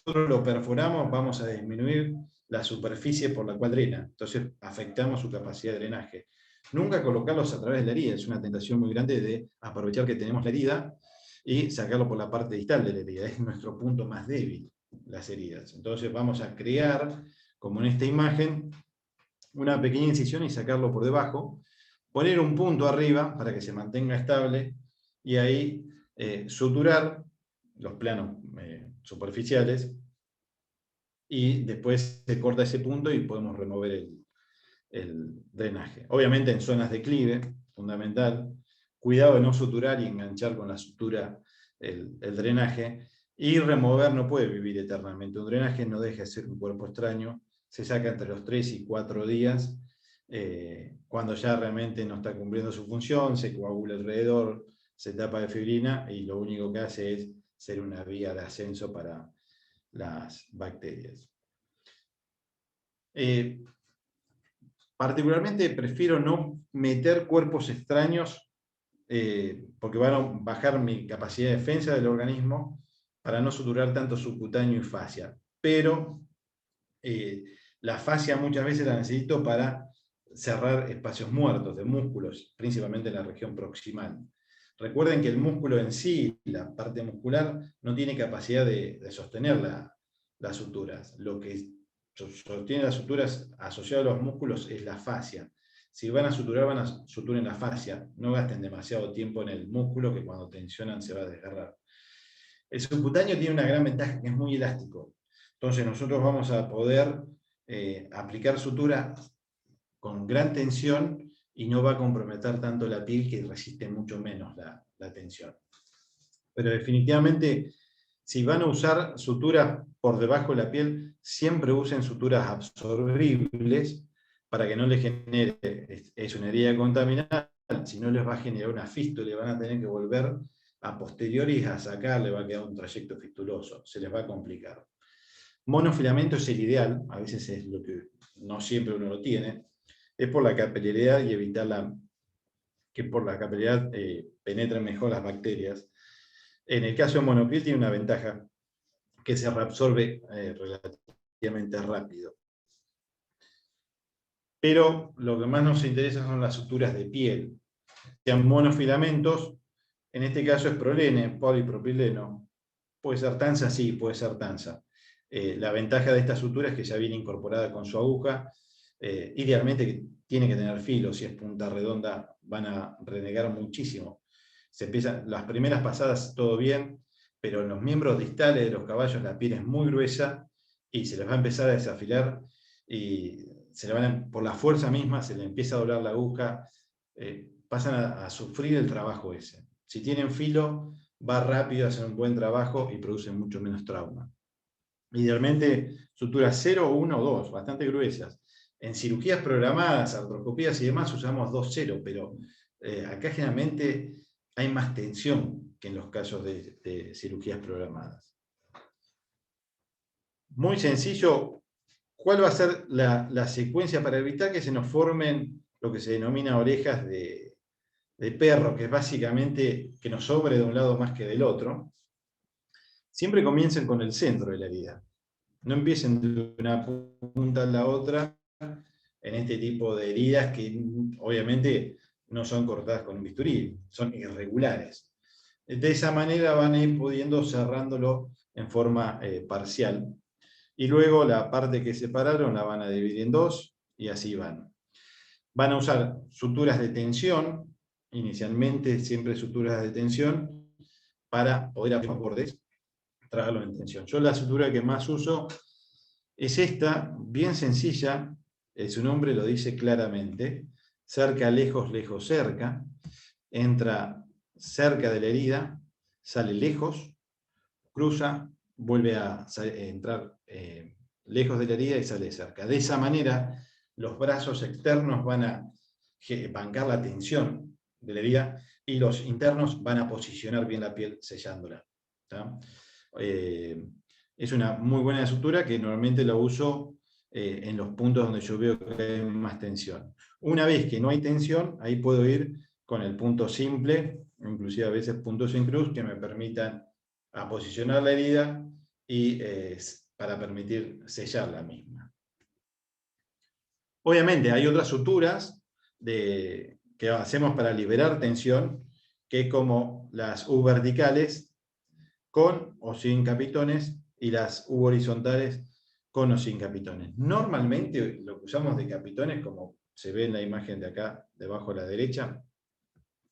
nosotros lo perforamos, vamos a disminuir la superficie por la cual drena, entonces afectamos su capacidad de drenaje. Nunca colocarlos a través de la herida, es una tentación muy grande de aprovechar que tenemos la herida y sacarlo por la parte distal de la herida, es nuestro punto más débil, las heridas. Entonces vamos a crear, como en esta imagen, una pequeña incisión y sacarlo por debajo, poner un punto arriba para que se mantenga estable y ahí suturar los planos superficiales y después se corta ese punto y podemos remover el drenaje. Obviamente en zonas de declive, fundamental, cuidado de no suturar y enganchar con la sutura el drenaje, y remover no puede vivir eternamente. Un drenaje no deja de ser un cuerpo extraño, se saca entre los 3 y 4 días, cuando ya realmente no está cumpliendo su función, se coagula alrededor, se tapa de fibrina y lo único que hace es ser una vía de ascenso para las bacterias. Particularmente prefiero no meter cuerpos extraños porque van a bajar mi capacidad de defensa del organismo para no suturar tanto subcutáneo y fascia. Pero la fascia muchas veces la necesito para cerrar espacios muertos de músculos, principalmente en la región proximal. Recuerden que el músculo en sí, la parte muscular, no tiene capacidad de sostener las suturas. Lo que sostiene las suturas asociadas a los músculos es la fascia. Si van a suturen la fascia. No gasten demasiado tiempo en el músculo, que cuando tensionan se va a desgarrar. El subcutáneo tiene una gran ventaja, que es muy elástico. Entonces nosotros vamos a poder aplicar sutura con gran tensión y no va a comprometer tanto la piel, que resiste mucho menos la tensión. Pero definitivamente, si van a usar suturas por debajo de la piel, siempre usen suturas absorbibles para que no les genere, es una herida contaminada, si no les va a generar una fístula, le van a tener que volver a posteriori a sacar, le va a quedar un trayecto fistuloso, se les va a complicar. Monofilamento es el ideal, a veces es lo que no siempre uno lo tiene, es por la capilaridad y evitar que por la capilaridad penetren mejor las bacterias. En el caso de monopiel tiene una ventaja, que se reabsorbe relativamente rápido. Pero lo que más nos interesa son las suturas de piel, sean monofilamentos, en este caso es prolene, polipropileno, puede ser tanza, sí, puede ser tanza. La ventaja de esta sutura es que ya viene incorporada con su aguja, idealmente tiene que tener filo, si es punta redonda van a renegar muchísimo. Las primeras pasadas todo bien, pero en los miembros distales de los caballos la piel es muy gruesa y se les va a empezar a desafilar y por la fuerza misma se les empieza a doblar la aguja, pasan a sufrir el trabajo ese. Si tienen filo, va rápido, hacen un buen trabajo y producen mucho menos trauma. Idealmente suturas 0, 1 o 2, bastante gruesas. En cirugías programadas, artroscopías y demás usamos 2-0, pero acá generalmente hay más tensión que en los casos de cirugías programadas. Muy sencillo, ¿cuál va a ser la secuencia para evitar que se nos formen lo que se denomina orejas de perro, que es básicamente que nos sobre de un lado más que del otro? Siempre comiencen con el centro de la herida. No empiecen de una punta a la otra en este tipo de heridas que obviamente no son cortadas con un bisturí, son irregulares. De esa manera van a ir pudiendo cerrándolo en forma parcial. Y luego la parte que separaron la van a dividir en dos y así van. Van a usar suturas de tensión, inicialmente siempre suturas de tensión, para poder abrir los bordes, traerlo en tensión. Yo la sutura que más uso es esta, bien sencilla, su nombre lo dice claramente, cerca, lejos, lejos, cerca, entra cerca de la herida, sale lejos, cruza, vuelve a entrar lejos de la herida y sale cerca. De esa manera, los brazos externos van a bancar la tensión de la herida y los internos van a posicionar bien la piel sellándola. Es una muy buena sutura que normalmente la uso en los puntos donde yo veo que hay más tensión. Una vez que no hay tensión, ahí puedo ir con el punto simple, inclusive a veces puntos sin cruz, que me permitan a posicionar la herida y para permitir sellar la misma. Obviamente hay otras suturas que hacemos para liberar tensión, que es como las U verticales, con o sin capitones, y las U horizontales con o sin capitones. Normalmente lo que usamos de capitones, como se ve en la imagen de acá, debajo a la derecha,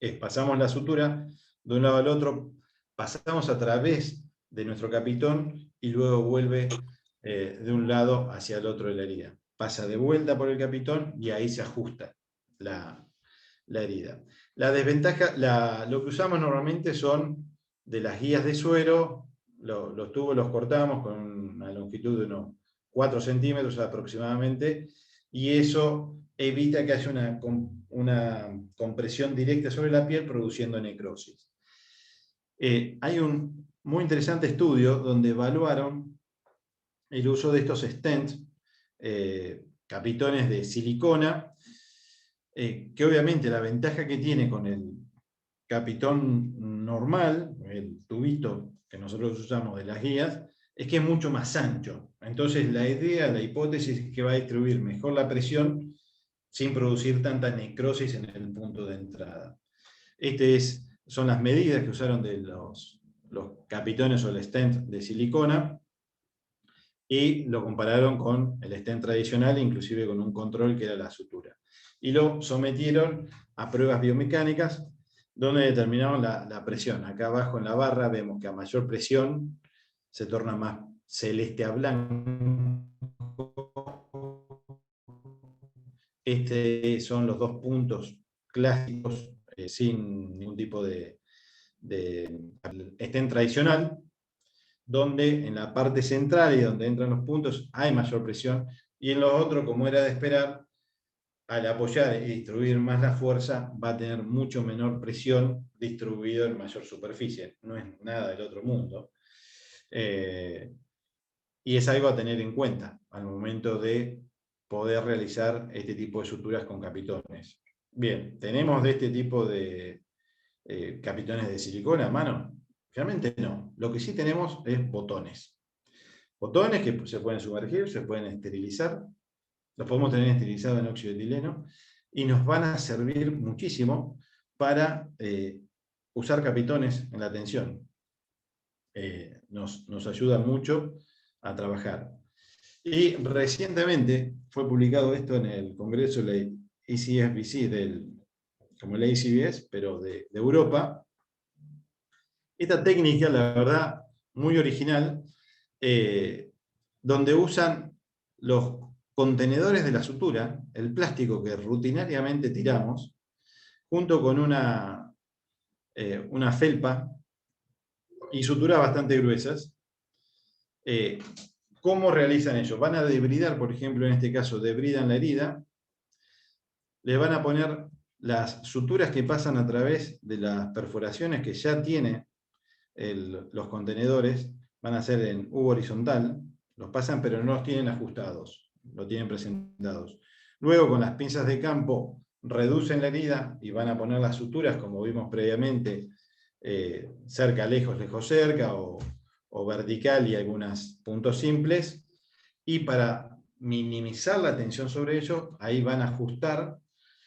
es pasamos la sutura de un lado al otro, pasamos a través de nuestro capitón y luego vuelve de un lado hacia el otro de la herida. Pasa de vuelta por el capitón y ahí se ajusta la herida. La desventaja, lo que usamos normalmente son de las guías de suero, los tubos los cortamos con una longitud de unos 4 centímetros aproximadamente, y eso evita que haya una compresión directa sobre la piel produciendo necrosis. Hay un muy interesante estudio donde evaluaron el uso de estos stents, capitones de silicona, que obviamente la ventaja que tiene con el capitón normal, el tubito que nosotros usamos de las guías, es que es mucho más ancho. Entonces la idea, la hipótesis es que va a distribuir mejor la presión sin producir tanta necrosis en el punto de entrada. Son las medidas que usaron de los capitones o el stent de silicona, y lo compararon con el stent tradicional, inclusive con un control que era la sutura. Y lo sometieron a pruebas biomecánicas, donde determinaron la presión. Acá abajo en la barra vemos que a mayor presión se torna más celeste a blanco. Estos son los dos puntos clásicos, sin ningún tipo de stent tradicional, donde en la parte central y donde entran los puntos hay mayor presión, y en los otros, como era de esperar, al apoyar y distribuir más la fuerza, va a tener mucho menor presión distribuido en mayor superficie. No es nada del otro mundo. Y es algo a tener en cuenta al momento de poder realizar este tipo de suturas con capitones. Bien, ¿tenemos de este tipo de capitones de silicona a mano? Realmente no. Lo que sí tenemos es botones. Botones que se pueden sumergir, se pueden esterilizar. Los podemos tener esterilizados en óxido de etileno y nos van a servir muchísimo para usar capitones en la tensión. Nos ayuda mucho a trabajar. Y recientemente fue publicado esto en el Congreso de la ECFBC, como la ACBS, pero de Europa. Esta técnica, la verdad, muy original, donde usan los contenedores de la sutura, el plástico que rutinariamente tiramos, junto con una felpa y suturas bastante gruesas. ¿Cómo realizan ellos? Van a debridar, por ejemplo, en este caso, debridan la herida, le van a poner las suturas que pasan a través de las perforaciones que ya tiene los contenedores, van a ser en U horizontal, los pasan pero no los tienen ajustados, lo tienen presentados. Luego con las pinzas de campo reducen la herida y van a poner las suturas, como vimos previamente, cerca, lejos, lejos, cerca, o vertical y algunos puntos simples, y para minimizar la tensión sobre ello, ahí van a ajustar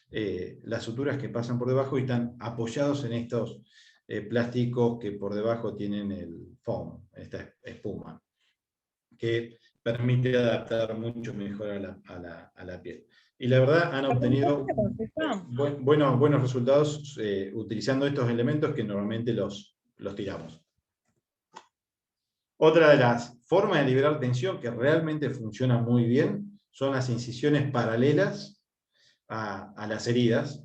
las suturas que pasan por debajo y están apoyados en estos plásticos que por debajo tienen el foam, esta espuma, que permite adaptar mucho mejor a la piel. Y la verdad han obtenido buenos resultados utilizando estos elementos que normalmente los tiramos. Otra de las formas de liberar tensión que realmente funciona muy bien son las incisiones paralelas a las heridas.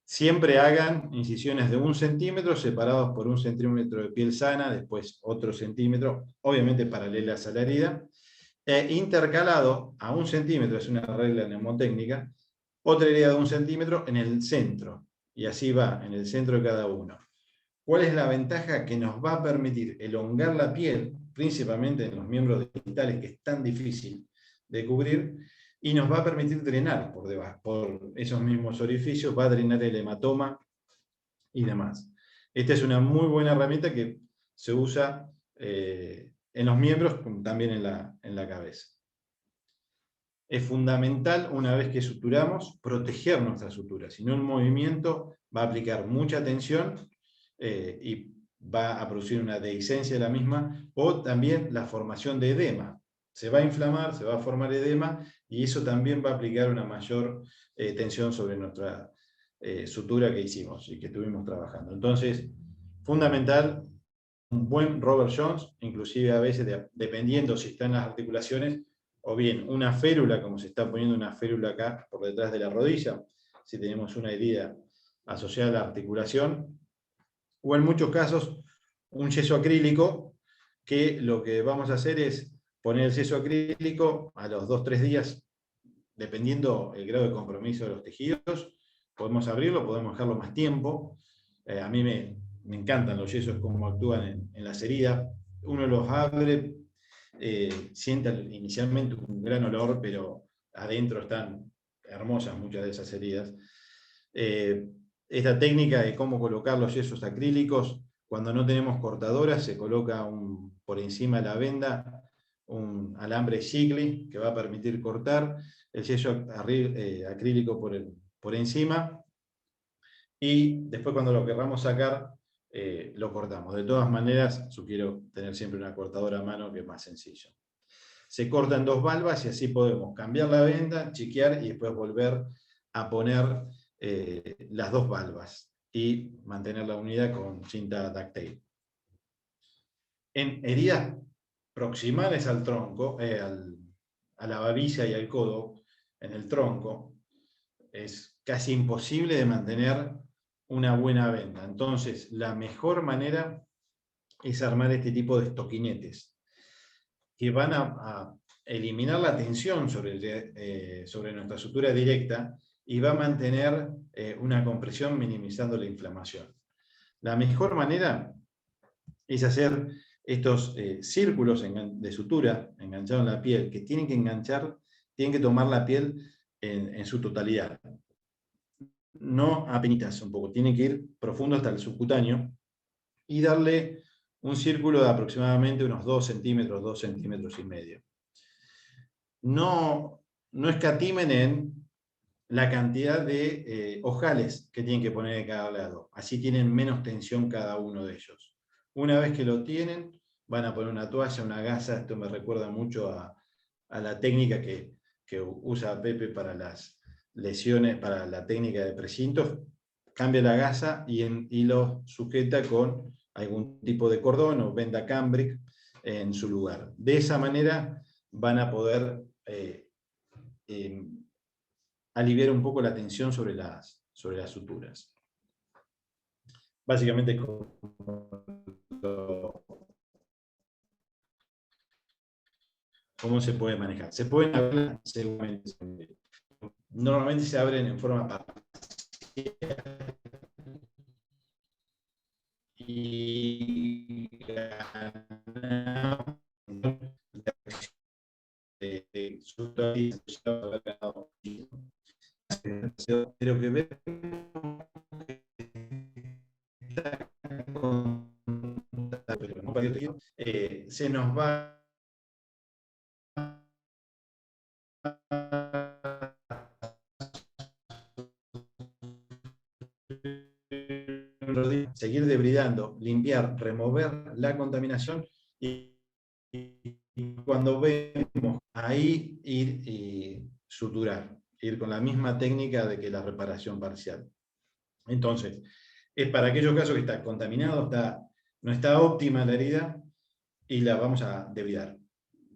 Siempre hagan incisiones de 1 centímetro separados por 1 centímetro de piel sana, después otro centímetro, obviamente paralelas a la herida, intercalado a 1 centímetro, es una regla mnemotécnica, otra herida de 1 centímetro en el centro, y así va, en el centro de cada uno. ¿Cuál es la ventaja? Que nos va a permitir elongar la piel, principalmente en los miembros digitales, que es tan difícil de cubrir, y nos va a permitir drenar por debajo, por esos mismos orificios, va a drenar el hematoma y demás. Esta es una muy buena herramienta que se usa en los miembros, como también en la cabeza. Es fundamental, una vez que suturamos, proteger nuestra sutura. Si no, el movimiento va a aplicar mucha tensión y va a producir una dehiscencia de la misma, o también la formación de edema. Se va a inflamar, se va a formar edema, y eso también va a aplicar una mayor tensión sobre nuestra sutura que hicimos y que estuvimos trabajando. Entonces, fundamental, un buen Robert Jones, inclusive a veces, dependiendo si están las articulaciones, o bien una férula, como se está poniendo una férula acá por detrás de la rodilla, si tenemos una herida asociada a la articulación, o en muchos casos un yeso acrílico, que lo que vamos a hacer es poner el yeso acrílico a los 2-3 días, dependiendo el grado de compromiso de los tejidos. Podemos abrirlo, podemos dejarlo más tiempo. A mí me me encantan los yesos, cómo actúan en las heridas. Uno los abre, siente inicialmente un gran olor, pero adentro están hermosas muchas de esas heridas. Esta técnica de cómo colocar los yesos acrílicos, cuando no tenemos cortadoras, se coloca por encima de la venda un alambre Shigly que va a permitir cortar el yeso acrílico por encima, y después cuando lo querramos sacar, lo cortamos. De todas maneras, sugiero tener siempre una cortadora a mano, que es más sencillo. Se cortan 2 valvas y así podemos cambiar la venda, chequear y después volver a poner las 2 valvas y mantener la unidad con cinta duct tape. En heridas proximales al tronco, a la babilla y al codo, en el tronco, es casi imposible de mantener una buena venda. Entonces, la mejor manera es armar este tipo de estoquinetes, que van a eliminar la tensión sobre nuestra sutura directa y va a mantener una compresión minimizando la inflamación. La mejor manera es hacer estos círculos de sutura enganchados en la piel, que tienen que tomar la piel en su totalidad. No apenitas un poco, tienen que ir profundo hasta el subcutáneo y darle un círculo de aproximadamente unos 2 centímetros, 2 centímetros y medio. No escatimen en la cantidad de ojales que tienen que poner de cada lado. Así tienen menos tensión cada uno de ellos. Una vez que lo tienen, van a poner una toalla, una gasa. Esto me recuerda mucho a la técnica que usa Pepe para las lesiones, para la técnica de precintos. Cambia la gasa y lo sujeta con algún tipo de cordón o venda cambric en su lugar. De esa manera van a poder aliviar un poco la tensión sobre las suturas. Básicamente, ¿cómo se puede manejar? Se pueden abrir seguramente. Normalmente se abren en forma parcial. Pero que vemos se nos va seguir debridando, limpiar, remover la contaminación y cuando vemos ahí ir y suturar, ir con la misma técnica de que la reparación parcial. Entonces, es para aquellos casos que está contaminado, no está óptima la herida y la vamos a debridar.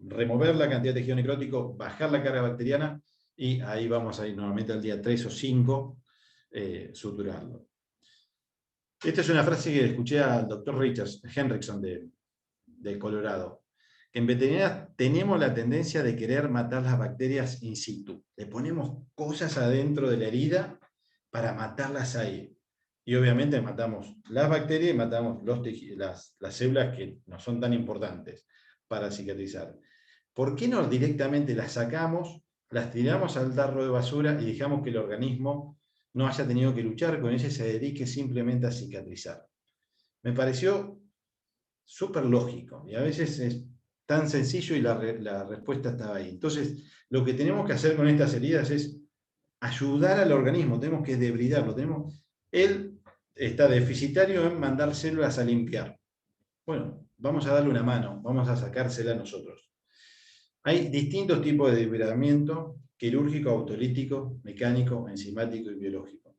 Remover la cantidad de tejido necrótico, bajar la carga bacteriana y ahí vamos a ir normalmente al día 3 o 5 suturarlo. Esta es una frase que escuché al doctor Richard Henriksen de Colorado. En veterinaria tenemos la tendencia de querer matar las bacterias in situ. Le ponemos cosas adentro de la herida para matarlas ahí. Y obviamente matamos las bacterias y matamos las células que no son tan importantes para cicatrizar. ¿Por qué no directamente las sacamos, las tiramos al tarro de basura y dejamos que el organismo no haya tenido que luchar con ella y se dedique simplemente a cicatrizar? Me pareció súper lógico y a veces es tan sencillo y la respuesta estaba ahí. Entonces, lo que tenemos que hacer con estas heridas es ayudar al organismo, tenemos que debridarlo. Él está deficitario en mandar células a limpiar. Bueno, vamos a darle una mano, vamos a sacársela nosotros. Hay distintos tipos de debridamiento: quirúrgico, autolítico, mecánico, enzimático y biológico.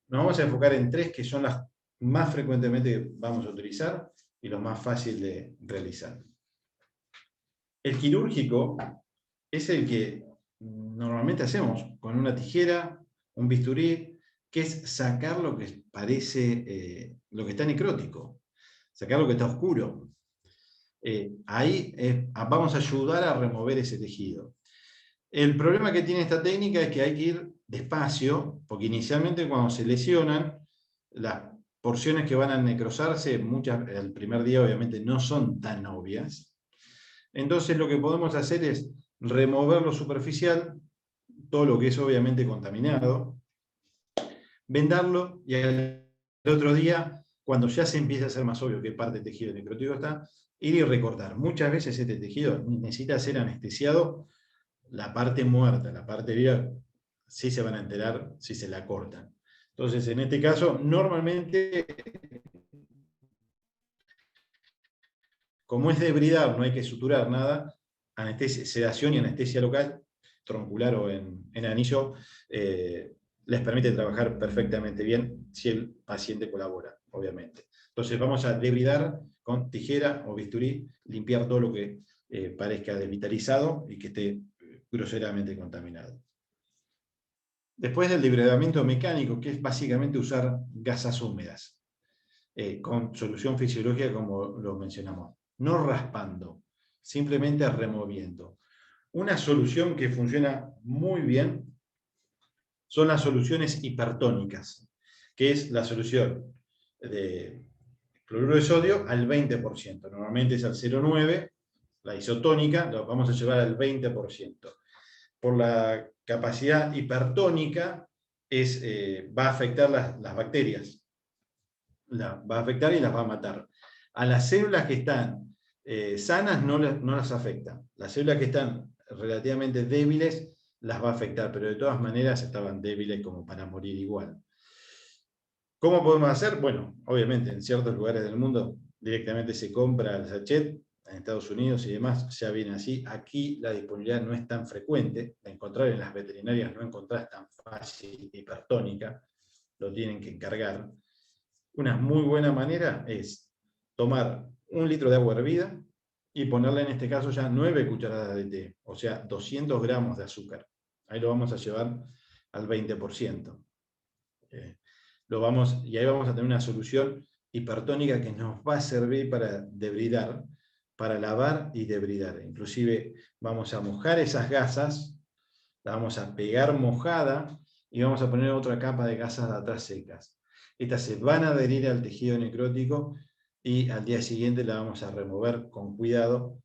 Nos vamos a enfocar en 3 que son las más frecuentemente que vamos a utilizar y los más fáciles de realizar. El quirúrgico es el que normalmente hacemos con una tijera, un bisturí, que es sacar lo que parece, lo que está necrótico, sacar lo que está oscuro. Ahí vamos a ayudar a remover ese tejido. El problema que tiene esta técnica es que hay que ir despacio, porque inicialmente cuando se lesionan, porciones que van a necrosarse, muchas el primer día obviamente no son tan obvias. Entonces lo que podemos hacer es remover lo superficial, todo lo que es obviamente contaminado, vendarlo y al otro día, cuando ya se empieza a ser más obvio qué parte del tejido necrótico está, ir y recortar. Muchas veces este tejido necesita ser anestesiado, la parte muerta, la parte viva, sí se van a enterar si se la cortan. Entonces, en este caso, normalmente, como es debridar, no hay que suturar nada, anestesia, sedación y anestesia local, troncular o en anillo, les permite trabajar perfectamente bien si el paciente colabora, obviamente. Entonces vamos a debridar con tijera o bisturí, limpiar todo lo que parezca desvitalizado y que esté groseramente contaminado. Después del debridamiento mecánico, que es básicamente usar gasas húmedas, con solución fisiológica como lo mencionamos. No raspando, simplemente removiendo. Una solución que funciona muy bien son las soluciones hipertónicas, que es la solución de cloruro de sodio al 20%. Normalmente es al 0,9, la isotónica la vamos a llevar al 20%. Por la capacidad hipertónica va a afectar las bacterias. Va a afectar y las va a matar. A las células que están sanas no las afecta. Las células que están relativamente débiles las va a afectar, pero de todas maneras estaban débiles como para morir igual. ¿Cómo podemos hacer? Bueno, obviamente en ciertos lugares del mundo directamente se compra el sachet, en Estados Unidos y demás ya viene así. Aquí la disponibilidad no es tan frecuente, la encontrar en las veterinarias no encontrás tan fácil hipertónica, lo tienen que encargar. Una muy buena manera es tomar 1 litro de agua hervida y ponerle en este caso ya 9 cucharadas de té, o sea, 200 gramos de azúcar. Ahí lo vamos a llevar al 20%. Y ahí vamos a tener una solución hipertónica que nos va a servir para debridar, para lavar y debridar. Inclusive vamos a mojar esas gasas, la vamos a pegar mojada y vamos a poner otra capa de gasas de atrás secas. Estas se van a adherir al tejido necrótico y al día siguiente la vamos a remover con cuidado,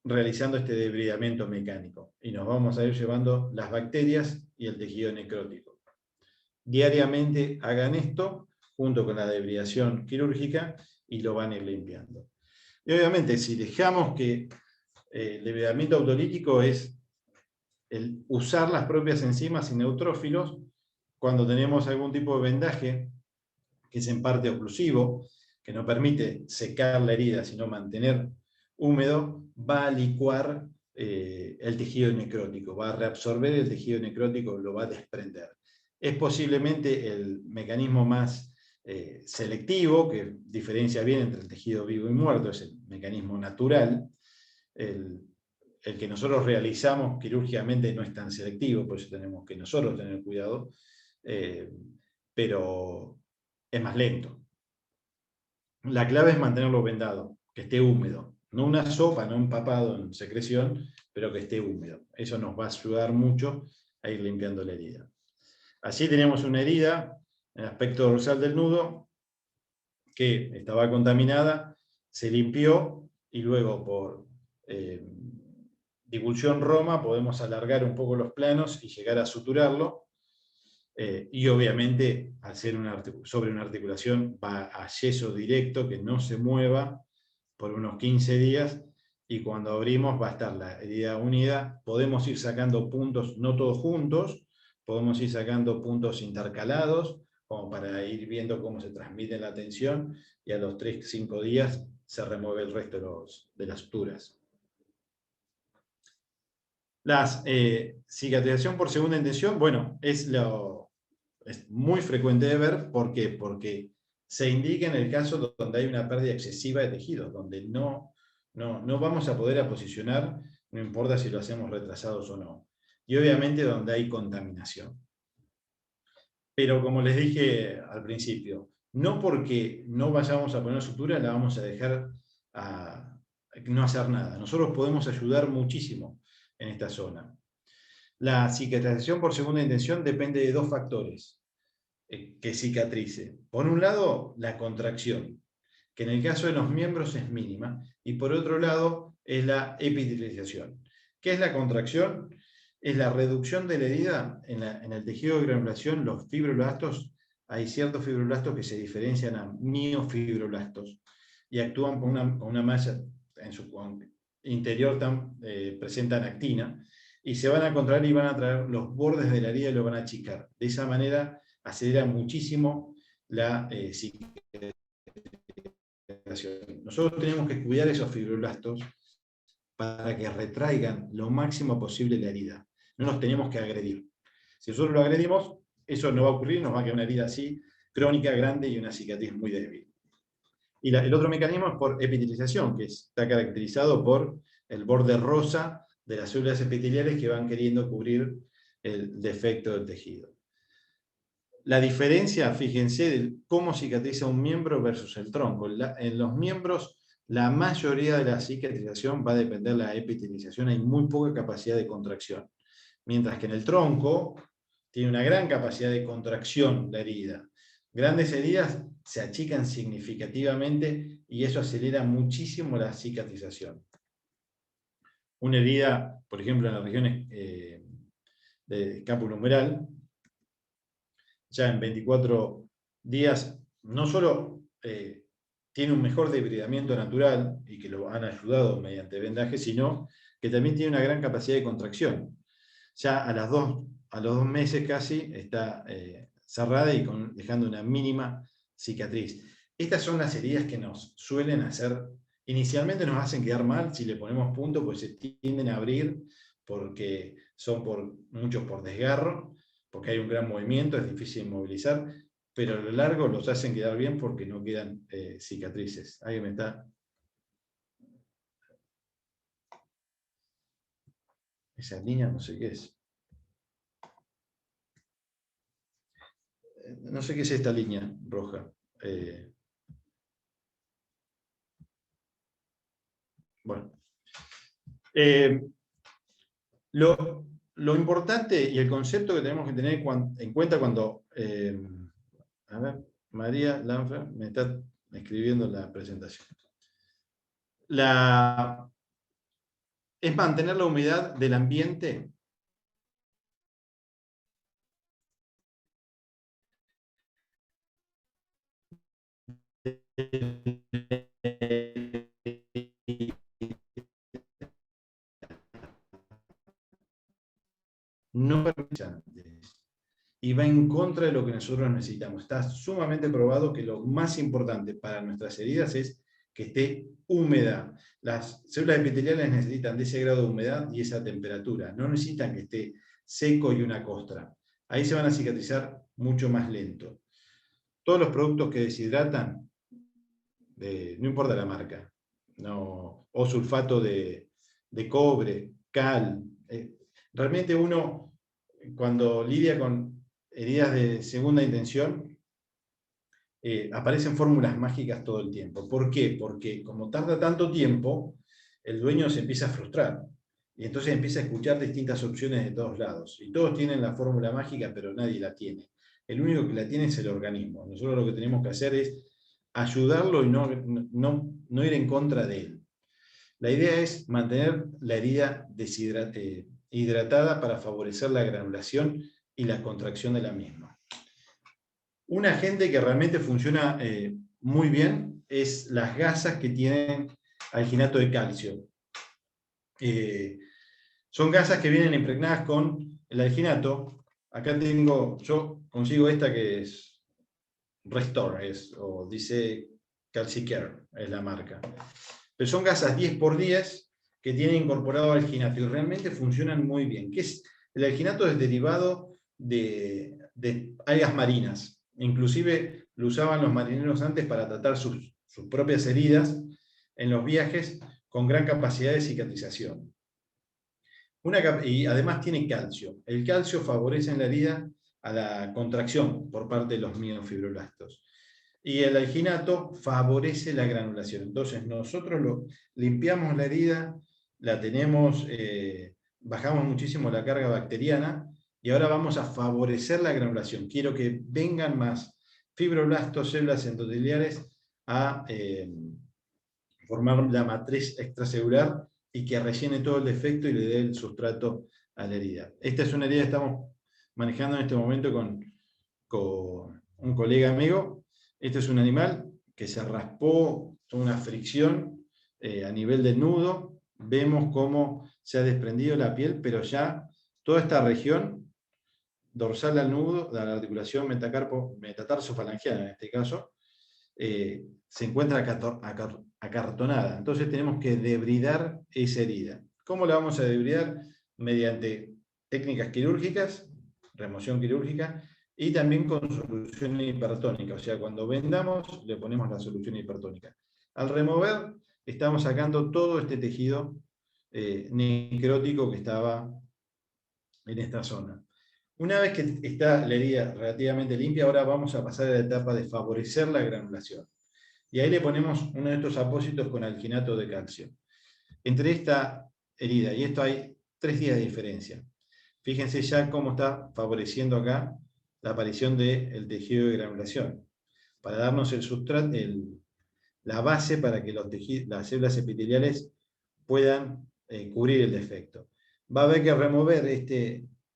realizando este debridamiento mecánico. Y nos vamos a ir llevando las bacterias y el tejido necrótico. Diariamente hagan esto junto con la debridación quirúrgica y lo van a ir limpiando. Y obviamente, si dejamos que el debridamiento autolítico es el usar las propias enzimas y neutrófilos, cuando tenemos algún tipo de vendaje que es en parte oclusivo, que no permite secar la herida, sino mantener húmedo, va a licuar el tejido necrótico, va a reabsorber el tejido necrótico, lo va a desprender. Es posiblemente el mecanismo más selectivo, que diferencia bien entre el tejido vivo y muerto, es el mecanismo natural. El que nosotros realizamos quirúrgicamente no es tan selectivo, por eso tenemos que nosotros tener cuidado, pero es más lento. La clave es mantenerlo vendado, que esté húmedo. No una sopa, no empapado en secreción, pero que esté húmedo. Eso nos va a ayudar mucho a ir limpiando la herida. Así tenemos una herida en el aspecto dorsal del nudo que estaba contaminada, se limpió y luego por divulsión Roma podemos alargar un poco los planos y llegar a suturarlo. Y obviamente, al ser sobre una articulación, va a yeso directo, que no se mueva por unos 15 días, y cuando abrimos va a estar la herida unida. Podemos ir sacando puntos, no todos juntos, podemos ir sacando puntos intercalados, como para ir viendo cómo se transmite la tensión, y a los 3-5 días se remueve el resto de las suturas. La cicatrización por segunda intención, bueno, es muy frecuente de ver. ¿Por qué? Porque se indica en el caso donde hay una pérdida excesiva de tejido, donde no vamos a poder posicionar, no importa si lo hacemos retrasados o no. Y obviamente donde hay contaminación. Pero como les dije al principio, no porque no vayamos a poner sutura la vamos a dejar no hacer nada. Nosotros podemos ayudar muchísimo en esta zona. La cicatrización por segunda intención depende de 2 factores. que cicatrice. Por un lado, la contracción, que en el caso de los miembros es mínima, y por otro lado es la epitelialización. ¿Qué es la contracción? Es la reducción de la herida en el tejido de granulación, los fibroblastos. Hay ciertos fibroblastos que se diferencian a miofibroblastos y actúan con una malla en su interior, presentan actina, y se van a contraer y van a traer los bordes de la herida y lo van a achicar. De esa manera acelera muchísimo la cicatrización. Nosotros tenemos que cuidar esos fibroblastos para que retraigan lo máximo posible la herida. No nos tenemos que agredir. Si nosotros lo agredimos, eso no va a ocurrir, nos va a quedar una herida así, crónica, grande y una cicatriz muy débil. Y el otro mecanismo es por epitelialización, que está caracterizado por el borde rosa de las células epiteliales que van queriendo cubrir el defecto del tejido. La diferencia, fíjense, de cómo cicatriza un miembro versus el tronco. En los miembros, la mayoría de la cicatrización va a depender de la epitelialización, hay muy poca capacidad de contracción. Mientras que en el tronco, tiene una gran capacidad de contracción la herida. Grandes heridas se achican significativamente y eso acelera muchísimo la cicatrización. Una herida, por ejemplo, en las regiones de escápula umbral, ya en 24 días, no solo tiene un mejor debridamiento natural, y que lo han ayudado mediante vendaje, sino que también tiene una gran capacidad de contracción. Ya a los 2 meses casi está cerrada y dejando una mínima cicatriz. Estas son las heridas que nos suelen hacer, inicialmente nos hacen quedar mal si le ponemos punto, pues se tienden a abrir porque son muchos por desgarro, porque hay un gran movimiento, es difícil inmovilizar, pero a lo largo los hacen quedar bien porque no quedan cicatrices. ¿Alguien me está? Esa línea no sé qué es. No sé qué es esta línea roja. Bueno. Lo importante y el concepto que tenemos que tener en cuenta cuando... a ver, María Lanfer me está escribiendo la presentación. Es mantener la humedad del ambiente no permite y va en contra de lo que nosotros necesitamos. Está sumamente probado que lo más importante para nuestras heridas es que esté húmeda. Las células epiteliales necesitan de ese grado de humedad y esa temperatura. No necesitan que esté seco y una costra. Ahí se van a cicatrizar mucho más lento. Todos los productos que deshidratan, no importa la marca, o sulfato de cobre, cal, realmente uno, cuando lidia con heridas de segunda intención, aparecen fórmulas mágicas todo el tiempo. ¿Por qué? Porque como tarda tanto tiempo, el dueño se empieza a frustrar. Y entonces empieza a escuchar distintas opciones de todos lados. Y todos tienen la fórmula mágica, pero nadie la tiene. El único que la tiene es el organismo. Nosotros lo que tenemos que hacer es ayudarlo y no ir en contra de él. La idea es mantener la herida hidratada para favorecer la granulación y la contracción de la misma. Un agente que realmente funciona muy bien es las gasas que tienen alginato de calcio. Son gasas que vienen impregnadas con el alginato. Acá yo consigo esta que es Restore, o dice Calcicare, es la marca. Pero son gasas 10x10 que tienen incorporado alginato y realmente funcionan muy bien. El alginato es derivado de algas marinas. Inclusive lo usaban los marineros antes para tratar sus propias heridas en los viajes con gran capacidad de cicatrización. Y además tiene calcio. El calcio favorece en la herida a la contracción por parte de los miofibroblastos. Y el alginato favorece la granulación. Entonces nosotros limpiamos la herida, la tenemos, bajamos muchísimo la carga bacteriana y ahora vamos a favorecer la granulación. Quiero que vengan más fibroblastos, células endoteliales a formar la matriz extracelular y que rellene todo el defecto y le dé el sustrato a la herida. Esta es una herida que estamos manejando en este momento con un colega amigo. Este es un animal que se raspó, tuvo una fricción a nivel del nudo. Vemos cómo se ha desprendido la piel, pero ya toda esta región dorsal al nudo, de la articulación metatarsofalangeana en este caso, se encuentra acartonada. Entonces tenemos que debridar esa herida. ¿Cómo la vamos a debridar? Mediante técnicas quirúrgicas, remoción quirúrgica, y también con solución hipertónica. O sea, cuando vendamos, le ponemos la solución hipertónica. Al remover, estamos sacando todo este tejido necrótico que estaba en esta zona. Una vez que está la herida relativamente limpia, ahora vamos a pasar a la etapa de favorecer la granulación. Y ahí le ponemos uno de estos apósitos con alginato de calcio. Entre esta herida y esto hay 3 días de diferencia. Fíjense ya cómo está favoreciendo acá la aparición del tejido de granulación, para darnos el sustrato, la base para que las células epiteliales puedan cubrir el defecto. Va a haber que remover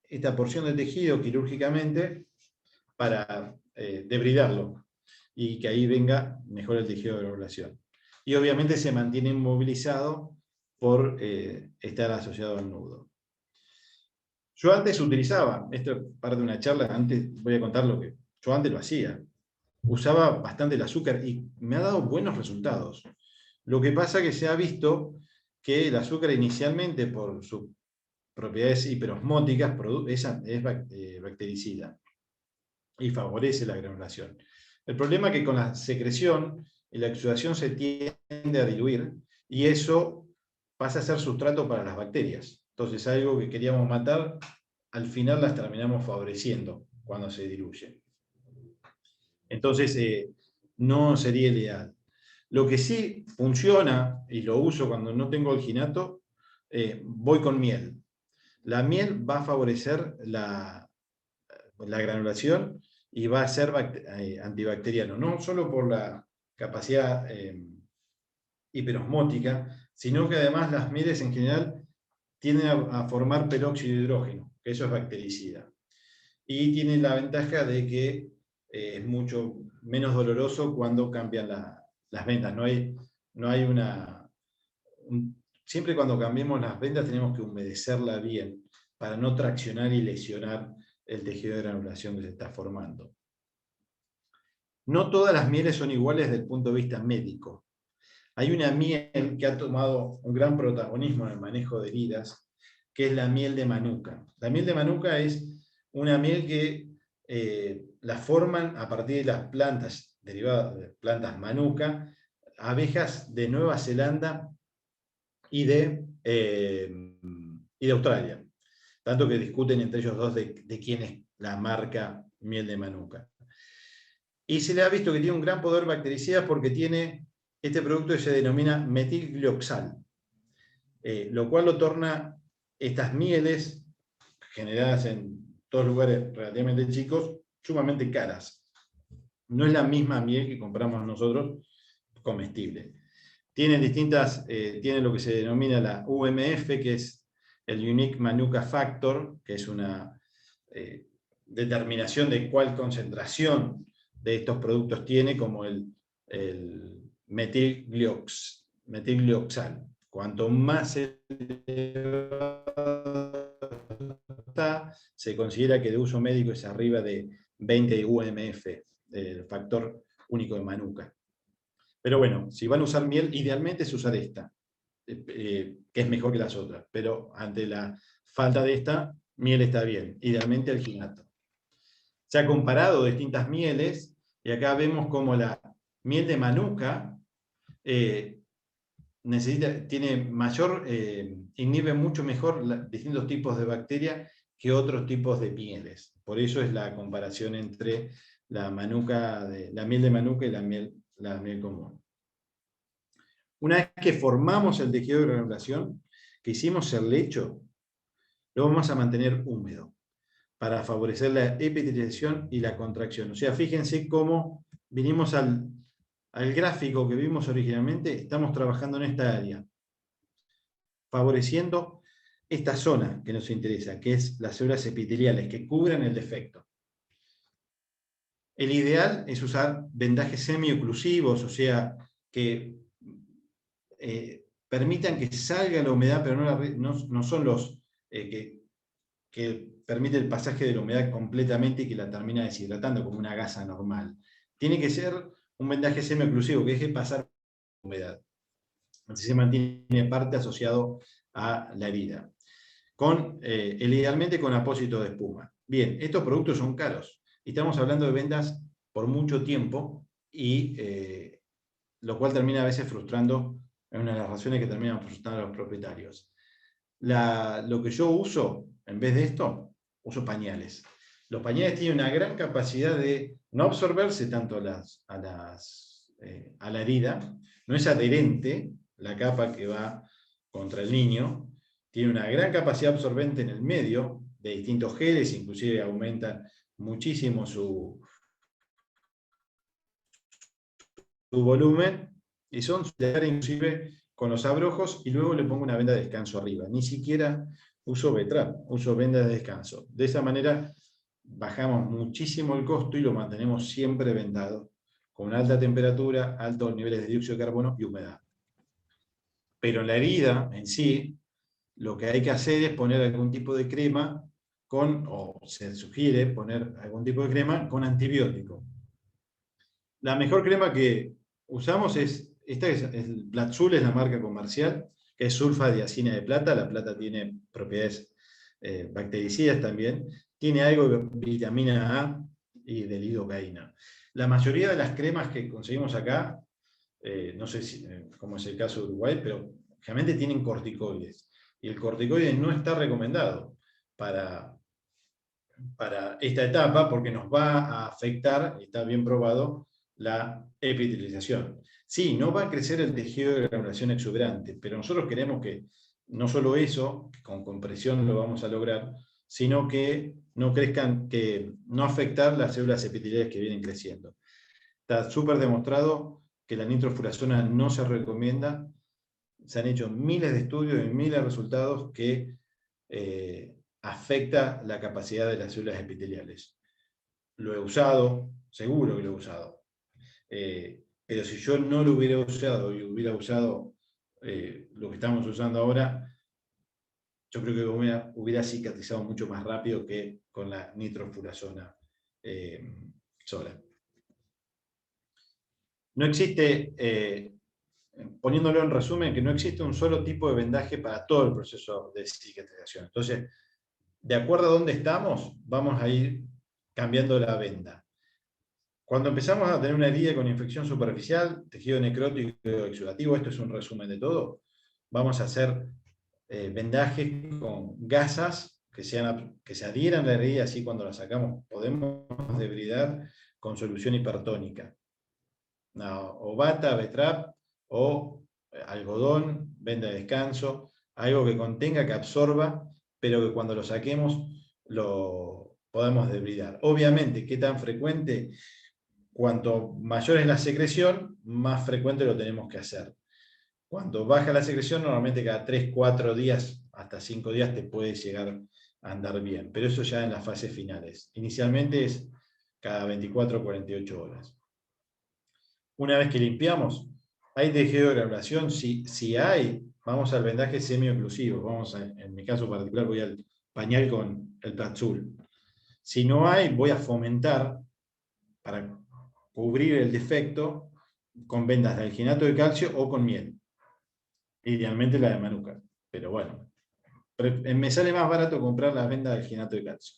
esta porción de tejido quirúrgicamente para debridarlo y que ahí venga mejor el tejido de granulación. Y obviamente se mantiene inmovilizado por estar asociado al nudo. Yo antes utilizaba, esto es parte de una charla, antes voy a contar lo que yo antes lo hacía. Usaba bastante el azúcar y me ha dado buenos resultados. Lo que pasa es que se ha visto que el azúcar inicialmente, por sus propiedades hiperosmóticas, es bactericida y favorece la granulación. El problema es que con la secreción y la exudación se tiende a diluir y eso pasa a ser sustrato para las bacterias. Entonces, algo que queríamos matar, al final las terminamos favoreciendo cuando se diluye. Entonces, no sería el ideal. Lo que sí funciona, y lo uso cuando no tengo alginato, voy con miel. La miel va a favorecer la granulación y va a ser antibacteriano, no solo por la capacidad hiperosmótica, sino que además las mieles en general tienden a formar peróxido de hidrógeno, que eso es bactericida. Y tiene la ventaja de que es mucho menos doloroso cuando cambian las vendas. Siempre cuando cambiemos las vendas tenemos que humedecerla bien para no traccionar y lesionar el tejido de granulación que se está formando. No todas las mieles son iguales desde el punto de vista médico. Hay una miel que ha tomado un gran protagonismo en el manejo de heridas, que es la miel de manuka. La miel de manuka es una miel que la forman a partir de las plantas, derivadas de plantas manuka, abejas de Nueva Zelanda y de Australia. Tanto que discuten entre ellos dos de quién es la marca miel de manuka. Y se le ha visto que tiene un gran poder bactericida porque tiene este producto que se denomina metilglioxal, lo cual lo torna estas mieles, generadas en todos lugares relativamente chicos, sumamente caras. No es la misma miel que compramos nosotros comestible. Tiene lo que se denomina la UMF, que es el Unique Manuka Factor, que es una determinación de cuál concentración de estos productos tiene, como el metilglioxal. Cuanto más se considera que de uso médico es arriba de 20 UMF, el factor único de Manuka. Pero bueno, si van a usar miel, idealmente es usar esta, que es mejor que las otras. Pero ante la falta de esta, miel está bien, idealmente alginato. Se ha comparado distintas mieles, y acá vemos como la miel de manuka inhibe mucho mejor distintos tipos de bacterias que otros tipos de mieles. Por eso es la comparación entre la miel de manuka y la miel común. Una vez que formamos el tejido de granulación, que hicimos el lecho, lo vamos a mantener húmedo. para favorecer la epitelización y la contracción. O sea, fíjense cómo vinimos al gráfico que vimos originalmente, estamos trabajando en esta área, favoreciendo esta zona que nos interesa, que es las células epiteliales, que cubren el defecto. El ideal es usar vendajes semi-oclusivos, o sea, que permitan que salga la humedad, pero no son los que permiten el pasaje de la humedad completamente y que la termina deshidratando como una gasa normal. Tiene que ser un vendaje semi-oclusivo, que deje pasar la humedad. Así se mantiene parte asociado a la herida. Idealmente con apósito de espuma. Bien, estos productos son caros. Estamos hablando de ventas por mucho tiempo, y lo cual termina a veces frustrando, es una de las razones que terminan frustrando a los propietarios. Lo que yo uso, en vez de esto, uso pañales. Los pañales tienen una gran capacidad de no absorberse tanto a la herida, no es adherente la capa que va contra el niño, tiene una gran capacidad absorbente en el medio, de distintos geles, inclusive aumentan muchísimo su volumen, y son inclusive con los abrojos, y luego le pongo una venda de descanso arriba. Ni siquiera uso B-trap, uso venda de descanso. De esa manera bajamos muchísimo el costo y lo mantenemos siempre vendado, con alta temperatura, altos niveles de dióxido de carbono y humedad. Pero en la herida en sí, lo que hay que hacer es poner algún tipo de crema o se sugiere poner algún tipo de crema con antibiótico. La mejor crema que usamos el Platzul, es la marca comercial, que es sulfadiazina de plata. La plata tiene propiedades bactericidas también. Tiene algo de vitamina A y de lidocaína. La mayoría de las cremas que conseguimos acá, no sé cómo es el caso de Uruguay, pero generalmente tienen corticoides. Y el corticoide no está recomendado para esta etapa, porque nos va a afectar, y está bien probado, la epitelización. Sí, no va a crecer el tejido de granulación exuberante, pero nosotros queremos que no solo eso, que con compresión lo vamos a lograr, sino que no crezcan, que no afectar las células epiteliales que vienen creciendo. Está súper demostrado que la nitrofurazona no se recomienda. Se han hecho miles de estudios y miles de resultados que afecta la capacidad de las células epiteliales. Lo he usado, seguro que lo he usado. Pero si yo no lo hubiera usado y hubiera usado lo que estamos usando ahora, yo creo que hubiera cicatrizado mucho más rápido que con la nitrofurazona sola. No existe, poniéndolo en resumen, que no existe un solo tipo de vendaje para todo el proceso de cicatrización. Entonces, de acuerdo a dónde estamos, vamos a ir cambiando la venda. Cuando empezamos a tener una herida con infección superficial, tejido necrótico exudativo, esto es un resumen de todo, vamos a hacer vendajes con gasas que se adhieran a la herida, así cuando la sacamos podemos debridar con solución hipertónica. O bata, B-trap, o algodón, venda de descanso, algo que contenga, que absorba, pero que cuando lo saquemos lo podamos debridar. Obviamente, ¿qué tan frecuente? Cuanto mayor es la secreción, más frecuente lo tenemos que hacer. Cuando baja la secreción, normalmente cada 3, 4 días, hasta 5 días te puede llegar a andar bien, pero eso ya en las fases finales. Inicialmente es cada 24 o 48 horas. Una vez que limpiamos, ¿hay tejido de granulación? Si hay, vamos al vendaje semi-oclusivo. En mi caso particular voy al pañal con el Platzul. Si no hay, voy a fomentar para cubrir el defecto con vendas de alginato de calcio o con miel. Idealmente la de manuka. Pero bueno, me sale más barato comprar las vendas de alginato de calcio.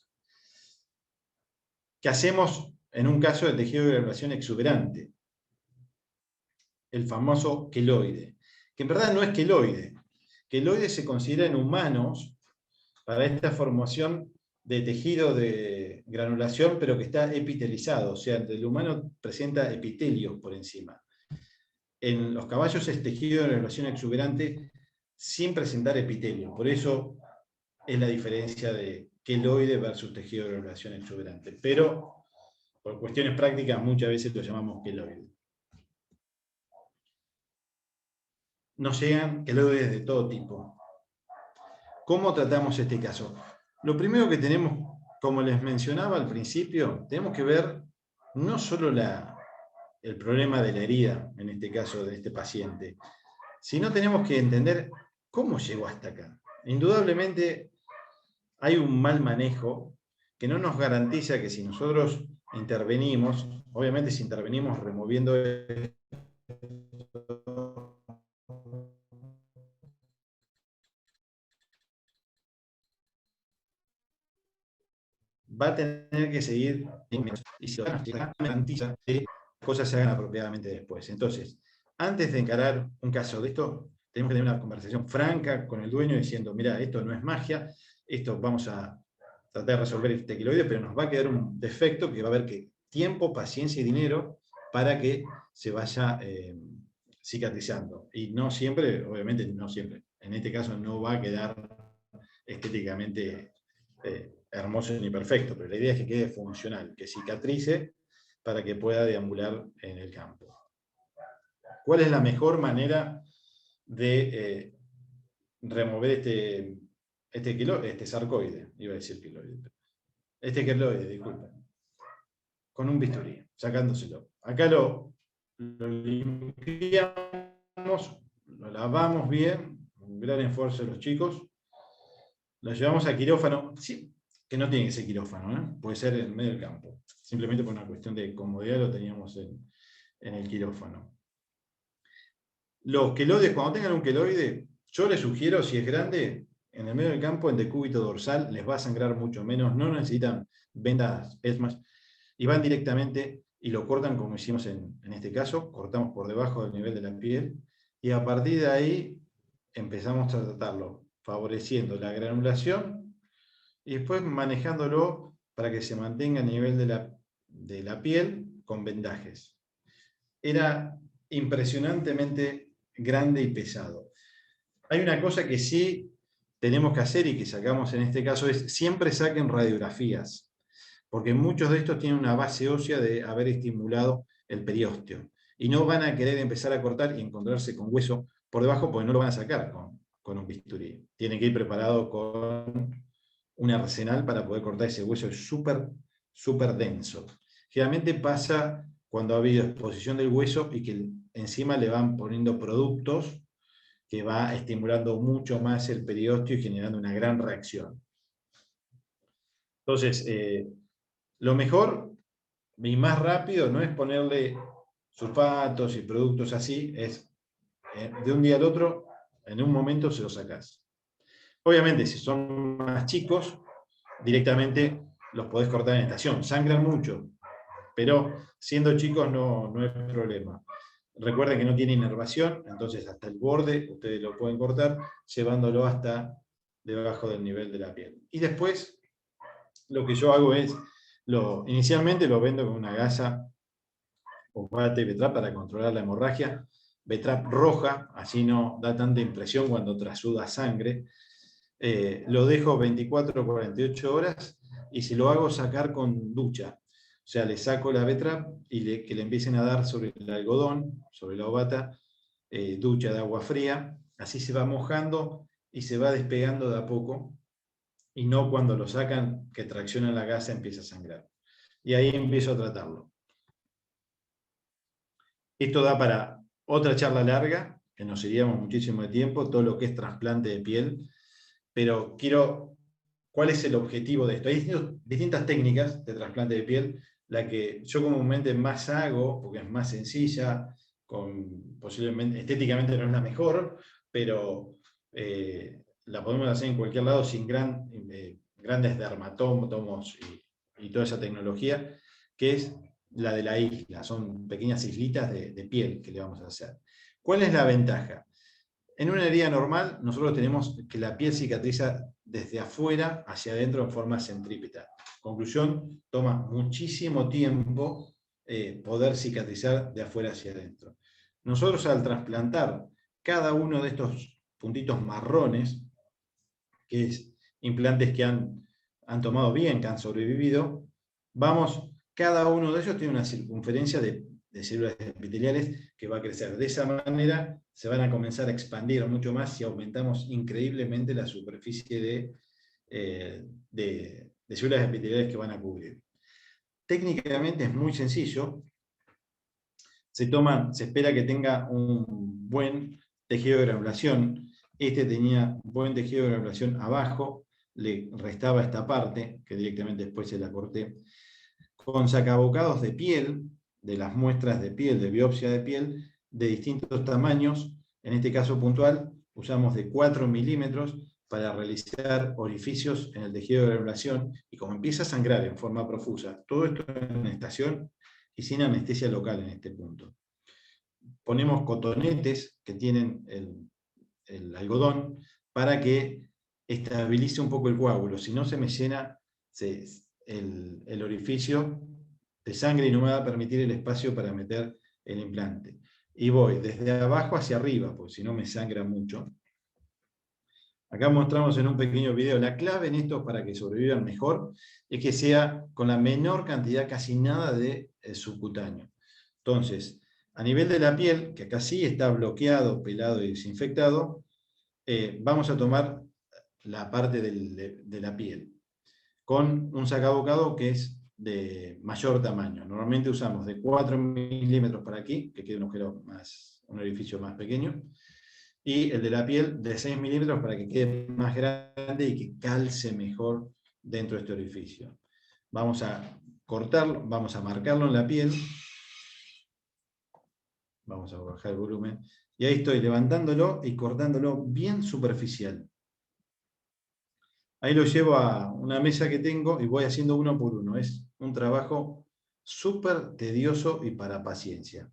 ¿Qué hacemos en un caso de tejido de granulación exuberante? El famoso queloide, que en verdad no es queloide. Queloide se considera en humanos para esta formación de tejido de granulación, pero que está epitelizado, o sea, el humano presenta epitelios por encima. En los caballos es tejido de granulación exuberante sin presentar epitelio, por eso es la diferencia de queloide versus tejido de granulación exuberante. Pero por cuestiones prácticas muchas veces lo llamamos queloide. Nos llegan queloides de todo tipo. ¿Cómo tratamos este caso? Lo primero que tenemos, como les mencionaba al principio, tenemos que ver no solo el problema de la herida, en este caso de este paciente, sino tenemos que entender cómo llegó hasta acá. Indudablemente hay un mal manejo que no nos garantiza que si nosotros intervenimos, obviamente si intervenimos removiendo va a tener que seguir y si garantiza que las cosas se hagan apropiadamente después. Entonces, antes de encarar un caso de esto, tenemos que tener una conversación franca con el dueño diciendo, mira, esto no es magia, esto vamos a tratar de resolver este queloide, pero nos va a quedar un defecto que va a haber que tiempo, paciencia y dinero para que se vaya cicatrizando. Y no siempre, obviamente no siempre, en este caso no va a quedar estéticamente hermoso ni perfecto, pero la idea es que quede funcional, que cicatrice para que pueda deambular en el campo. ¿Cuál es la mejor manera de remover este sarcoide? Iba a decir queloide. Este queloide, disculpen. Con un bisturí, sacándoselo. Acá lo limpiamos, lo lavamos bien, un gran esfuerzo de los chicos. Lo llevamos a quirófano, sí, que no tiene que ser quirófano, ¿eh? Puede ser en medio del campo. Simplemente por una cuestión de comodidad lo teníamos en el quirófano. Los queloides, cuando tengan un queloide, yo les sugiero, si es grande, en el medio del campo, en decúbito dorsal, les va a sangrar mucho menos, no necesitan vendas ESMAS, y van directamente y lo cortan como hicimos en este caso, cortamos por debajo del nivel de la piel, y a partir de ahí empezamos a tratarlo, favoreciendo la granulación, y después manejándolo para que se mantenga a nivel de la piel con vendajes. Era impresionantemente grande y pesado. Hay una cosa que sí tenemos que hacer y que sacamos en este caso es siempre saquen radiografías, porque muchos de estos tienen una base ósea de haber estimulado el periósteo y no van a querer empezar a cortar y encontrarse con hueso por debajo porque no lo van a sacar con un bisturí. Tienen que ir preparado con un arsenal para poder cortar ese hueso, es súper, súper denso. Generalmente pasa cuando ha habido exposición del hueso y que encima le van poniendo productos que va estimulando mucho más el periósteo y generando una gran reacción. Entonces, lo mejor y más rápido no es ponerle sulfatos y productos así, es de un día al otro, en un momento se los sacás. Obviamente, si son más chicos, directamente los podés cortar en estación. Sangran mucho, pero siendo chicos no es problema. Recuerden que no tiene inervación, entonces hasta el borde ustedes lo pueden cortar, llevándolo hasta debajo del nivel de la piel. Y después, lo que yo hago es, inicialmente lo vendo con una gasa o bate Betrap para controlar la hemorragia. Betrap roja, así no da tanta impresión cuando trasuda sangre. Lo dejo 24 o 48 horas y si lo hago sacar con ducha. O sea, le saco la Betrap y que le empiecen a dar sobre el algodón, sobre la bata, ducha de agua fría. Así se va mojando y se va despegando de a poco. Y no cuando lo sacan, que traccionan la gasa, empieza a sangrar. Y ahí empiezo a tratarlo. Esto da para otra charla larga, que nos iríamos muchísimo de tiempo, todo lo que es trasplante de piel. Pero ¿cuál es el objetivo de esto? Hay distintas técnicas de trasplante de piel. La que yo comúnmente más hago, porque es más sencilla, posiblemente estéticamente no es la mejor, pero la podemos hacer en cualquier lado sin grandes dermatótomos y toda esa tecnología, que es la de la isla. Son pequeñas islitas de piel que le vamos a hacer. ¿Cuál es la ventaja? En una herida normal, nosotros tenemos que la piel cicatriza desde afuera hacia adentro en forma centrípeta. Conclusión, toma muchísimo tiempo poder cicatrizar de afuera hacia adentro. Nosotros al trasplantar cada uno de estos puntitos marrones, que es implantes que han han tomado bien, que han sobrevivido, cada uno de ellos tiene una circunferencia de células epiteliales que va a crecer. De esa manera se van a comenzar a expandir mucho más si aumentamos increíblemente la superficie de células epiteliales que van a cubrir. Técnicamente es muy sencillo. Se espera que tenga un buen tejido de granulación. Este tenía buen tejido de granulación abajo, le restaba esta parte, que directamente después se la corté, con sacabocados de piel, de las muestras de piel, de biopsia de piel, de distintos tamaños. En este caso puntual, usamos de 4 milímetros para realizar orificios en el tejido de granulación, y como empieza a sangrar en forma profusa, todo esto en estación y sin anestesia local en este punto. Ponemos cotonetes que tienen el algodón para que estabilice un poco el coágulo, si no se me llena el orificio de sangre y no me va a permitir el espacio para meter el implante. Y voy desde abajo hacia arriba, porque si no me sangra mucho. Acá mostramos en un pequeño video, la clave en esto para que sobrevivan mejor es que sea con la menor cantidad, casi nada de subcutáneo. Entonces, a nivel de la piel, que acá sí está bloqueado, pelado y desinfectado, vamos a tomar la parte de la piel con un sacabocado que es de mayor tamaño. Normalmente usamos de 4 milímetros para aquí, que quede un orificio más pequeño, y el de la piel de 6 milímetros para que quede más grande y que calce mejor dentro de este orificio. Vamos a cortarlo, vamos a marcarlo en la piel. Vamos a bajar el volumen. Y ahí estoy levantándolo y cortándolo bien superficial. Ahí lo llevo a una mesa que tengo y voy haciendo uno por uno. Es un trabajo súper tedioso y para paciencia.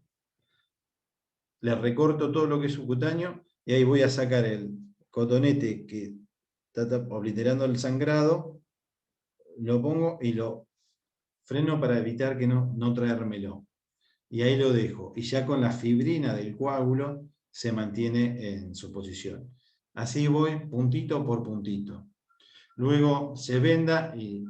Le recorto todo lo que es subcutáneo y ahí voy a sacar el cotonete que está obliterando el sangrado, lo pongo y lo freno para evitar que no traérmelo. Y ahí lo dejo. Y ya con la fibrina del coágulo se mantiene en su posición. Así voy puntito por puntito. Luego se venda y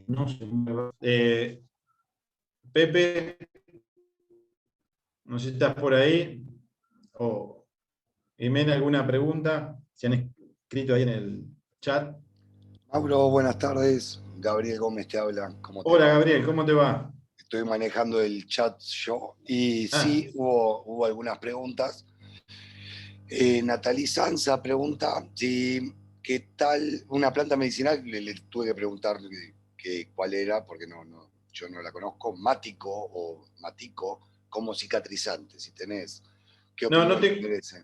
no se mueva. Pepe, no sé si estás por ahí, o Jimena, alguna pregunta, si han escrito ahí en el chat. Mauro, buenas tardes. Gabriel Gómez te habla. ¿Cómo te Hola va? Gabriel, ¿cómo te va? Estoy manejando el chat yo y sí hubo algunas preguntas. Natalí Sanza pregunta si qué tal una planta medicinal, le tuve que preguntar cuál era, porque yo no la conozco, matico como cicatrizante, si tenés. ¿Qué opinión te merece?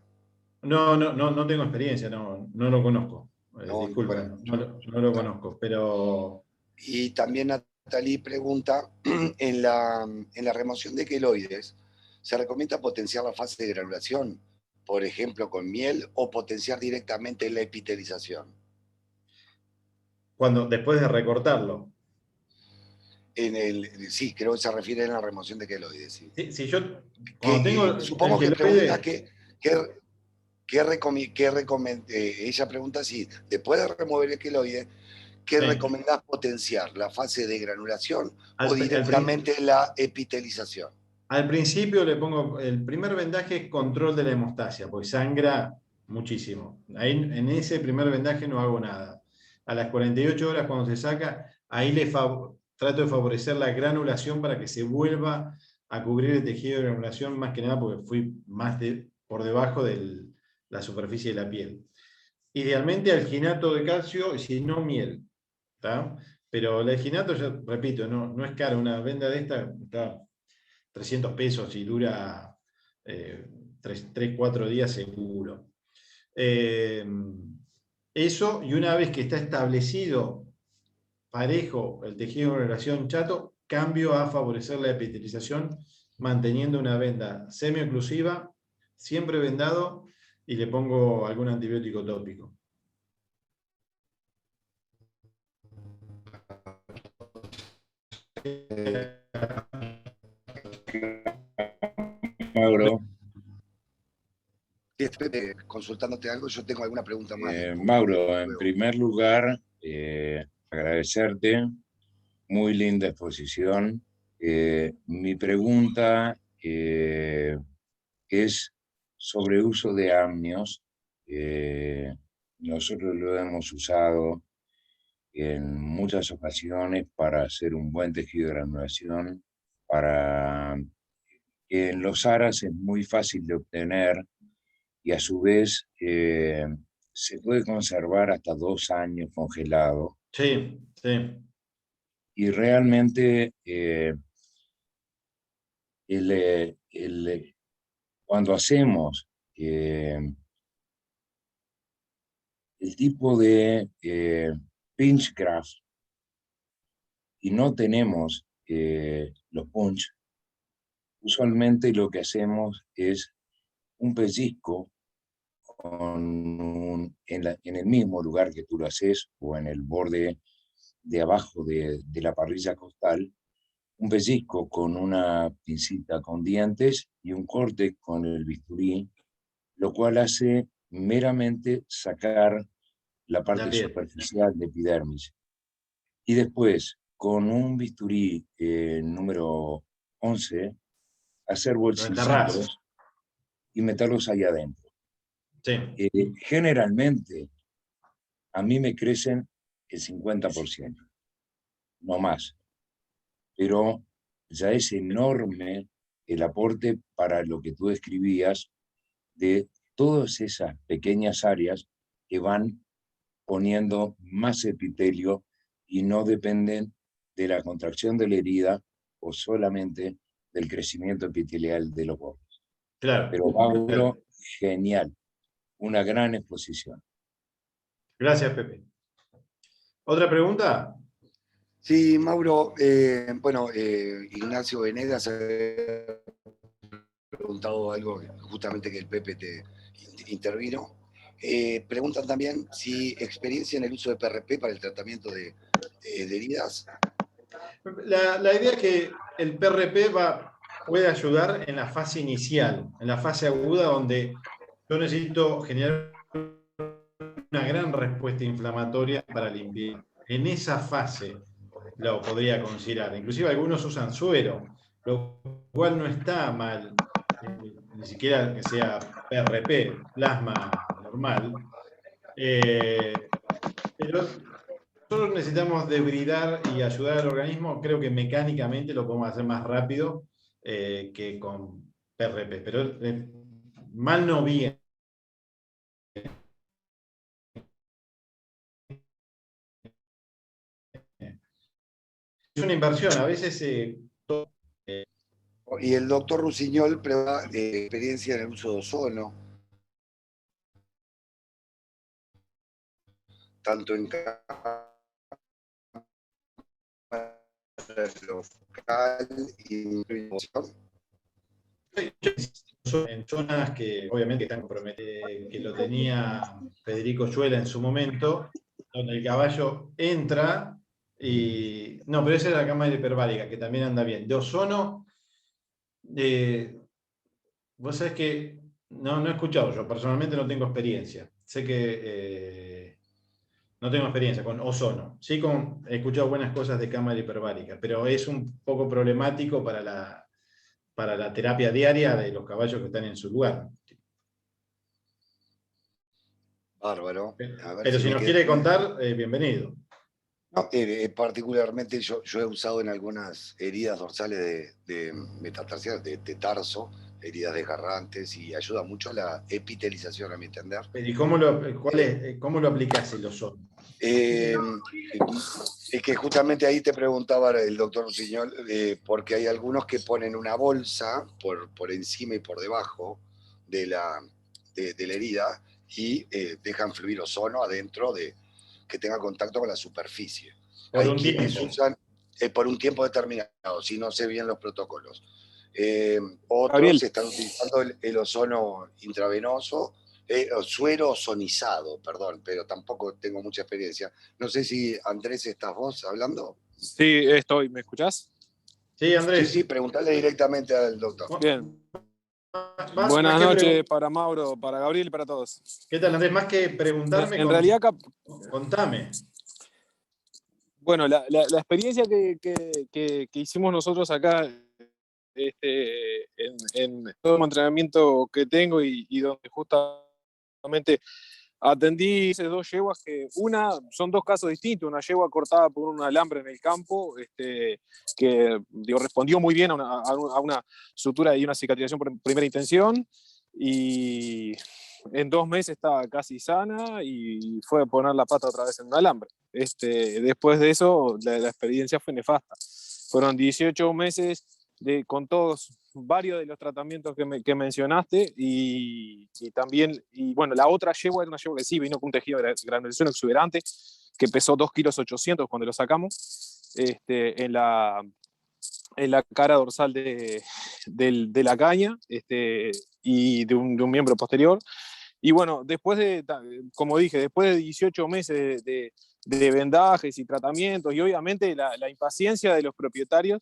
No tengo experiencia, no lo conozco. Disculpa, Bueno, no lo conozco, pero... Y también Natalí pregunta, en la remoción de queloides, ¿se recomienda potenciar la fase de granulación, por ejemplo con miel, o potenciar directamente la epitelización? Después de recortarlo. Sí, creo que se refiere a la remoción de queloides. Sí. Si yo, tengo supongo que pregunta ella pregunta si después de remover el queloide, ¿qué recomendás potenciar? ¿La fase de granulación o directamente la epitelización? Al principio le pongo, el primer vendaje es control de la hemostasia, porque sangra muchísimo. Ahí, en ese primer vendaje no hago nada. A las 48 horas cuando se saca, ahí trato de favorecer la granulación para que se vuelva a cubrir el tejido de granulación, más que nada porque fui más por debajo de la superficie de la piel. Idealmente alginato de calcio y si no miel. ¿Tá? Pero el alginato, yo repito, no es caro. Una venda de esta está 300 pesos y dura 3-4 días seguro. Eso, y una vez que está establecido parejo el tejido de granulación chato, cambio a favorecer la epitelización manteniendo una venda semi-oclusiva, siempre vendado, y le pongo algún antibiótico tópico. Mauro. Consultándote algo, yo tengo alguna pregunta más. Mauro, en primer lugar, agradecerte, muy linda exposición. Mi pregunta es sobre uso de amnios. Nosotros lo hemos usado en muchas ocasiones para hacer un buen tejido de granulación, para que en los aras es muy fácil de obtener y a su vez se puede conservar hasta 2 años congelado. Sí, sí. Y realmente cuando hacemos el tipo de pinch graft y no tenemos los punch, usualmente lo que hacemos es un pellizco en el mismo lugar que tú lo haces o en el borde de abajo de la parrilla costal, un pellizco con una pincita con dientes y un corte con el bisturí, lo cual hace meramente sacar la parte superficial de epidermis. Y después, con un bisturí número 11, hacer bolsillitos y meterlos ahí adentro. Sí. Generalmente, a mí me crecen el 50%, no más. Pero ya es enorme el aporte para lo que tú describías de todas esas pequeñas áreas que van poniendo más epitelio y no dependen de la contracción de la herida o solamente del crecimiento epitelial de los bordes. Claro. Pero Mauro, genial, una gran exposición. Gracias, Pepe. ¿Otra pregunta? Sí, Mauro, Ignacio Venegas ha preguntado algo justamente que el Pepe te intervino. Preguntan también si experiencia en el uso de PRP para el tratamiento de heridas. La idea es que el PRP puede ayudar en la fase inicial, en la fase aguda, donde yo necesito generar una gran respuesta inflamatoria para limpiar. En esa fase lo podría considerar. Inclusive algunos usan suero, lo cual no está mal, ni siquiera que sea PRP, plasma normal. Pero nosotros necesitamos debridar y ayudar al organismo. Creo que mecánicamente lo podemos hacer más rápido que con PRP. Pero mal no bien. Es una inversión. A veces... y el doctor Rusiñol prueba experiencia en el uso de ozono, tanto en local y en zonas que obviamente están comprometidas, que lo tenía Federico Yuela en su momento, donde el caballo entra y... No, pero esa es la cámara hiperbárica, que también anda bien. De ozono, vos sabés que no he escuchado, yo personalmente no tengo experiencia. Sé que no tengo experiencia con ozono. Sí he escuchado buenas cosas de cámara hiperbárica, pero es un poco problemático para la terapia diaria de los caballos que están en su lugar. Bárbaro. Pero si nos quiere contar, bienvenido. No, particularmente yo he usado en algunas heridas dorsales de metatarsiales, de tarso, heridas desgarrantes, y ayuda mucho a la epitelización, a mi entender. ¿Y cómo lo aplicás el ozono? Es que justamente ahí te preguntaba el doctor Rusiñol, porque hay algunos que ponen una bolsa por encima y por debajo de la herida y dejan fluir ozono adentro que tenga contacto con la superficie. Hay quienes usan por un tiempo determinado, si no sé bien los protocolos. Otros están utilizando el ozono intravenoso, suero ozonizado, perdón, pero tampoco tengo mucha experiencia. No sé si, Andrés, ¿estás vos hablando? Sí, estoy. ¿Me escuchás? Sí, Andrés. Sí, preguntarle directamente al doctor. Bien. Más Buenas que noches para Mauro, para Gabriel y para todos. ¿Qué tal, Andrés? Más que preguntarme, En realidad, contame. bueno, la experiencia que hicimos nosotros acá, en todo el entrenamiento que tengo y donde justamente atendí esas dos yeguas, que son dos casos distintos. Una yegua cortada por un alambre en el campo, que digo, respondió muy bien a una sutura y una cicatrización por primera intención, y en 2 meses estaba casi sana y fue a poner la pata otra vez en un alambre. Después de eso, la experiencia fue nefasta. Fueron 18 meses con todos varios de los tratamientos que mencionaste, y también, y bueno, la otra yegua era una yegua que sí vino con un tejido de granulación exuberante, que pesó 2,8 kilos cuando lo sacamos, en la cara dorsal de la caña, y de un miembro posterior. Y bueno, como dije, después de 18 meses de vendajes y tratamientos, y obviamente la impaciencia de los propietarios,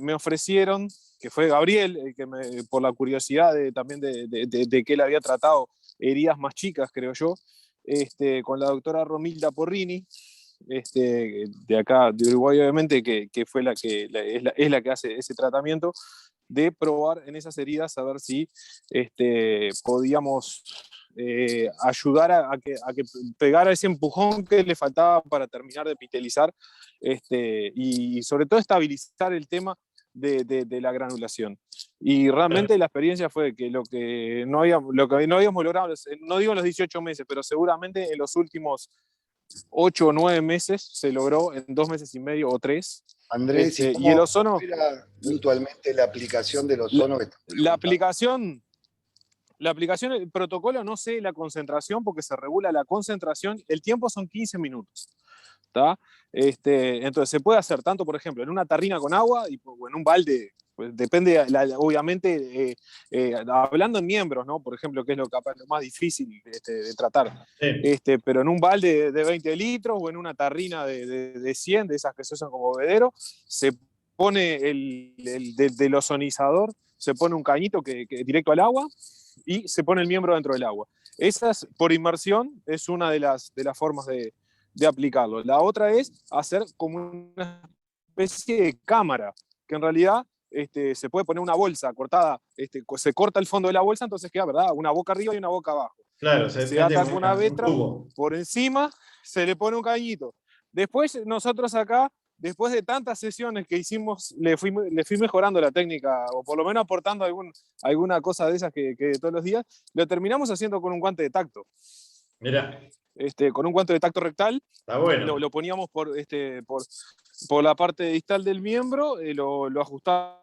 me ofrecieron, que fue Gabriel, por la curiosidad también de que él había tratado heridas más chicas, creo yo, con la doctora Romilda Porrini, de acá, de Uruguay, obviamente, que fue es la que hace ese tratamiento, de probar en esas heridas a ver si podíamos ayudar a que pegara ese empujón que le faltaba para terminar de epitelizar, y sobre todo estabilizar el tema de la granulación. Y realmente la experiencia fue que lo que no habíamos logrado, no digo en los 18 meses, pero seguramente en los últimos 8 o 9 meses se logró en 2 meses y medio o 3. Andrés, y el ozono, ¿cómo era puntualmente la aplicación del ozono? La aplicación, el protocolo, no sé la concentración, porque se regula la concentración, el tiempo son 15 minutos. ¿Tá? Entonces se puede hacer tanto, por ejemplo, en una tarrina con agua o en un balde, pues depende, obviamente, hablando en miembros, ¿no? Por ejemplo, que es lo más difícil de tratar. Sí. Pero en un balde de 20 litros o en una tarrina de 100, de esas que se usan como bebedero, se pone del ozonizador, se pone un cañito que directo al agua y se pone el miembro dentro del agua. Esas, por inmersión, es una de las formas de aplicarlo. La otra es hacer como una especie de cámara, que en realidad se puede poner una bolsa cortada, se corta el fondo de la bolsa, entonces queda, ¿verdad?, una boca arriba y una boca abajo. Claro, se ata con una vetra, por encima se le pone un cañito. Después nosotros acá, después de tantas sesiones que hicimos, le fui mejorando la técnica, o por lo menos aportando alguna cosa de esas que todos los días, lo terminamos haciendo con un guante de tacto. Mirá. Con un guante de tacto rectal. Está bueno. Lo poníamos por la parte distal del miembro, lo ajustábamos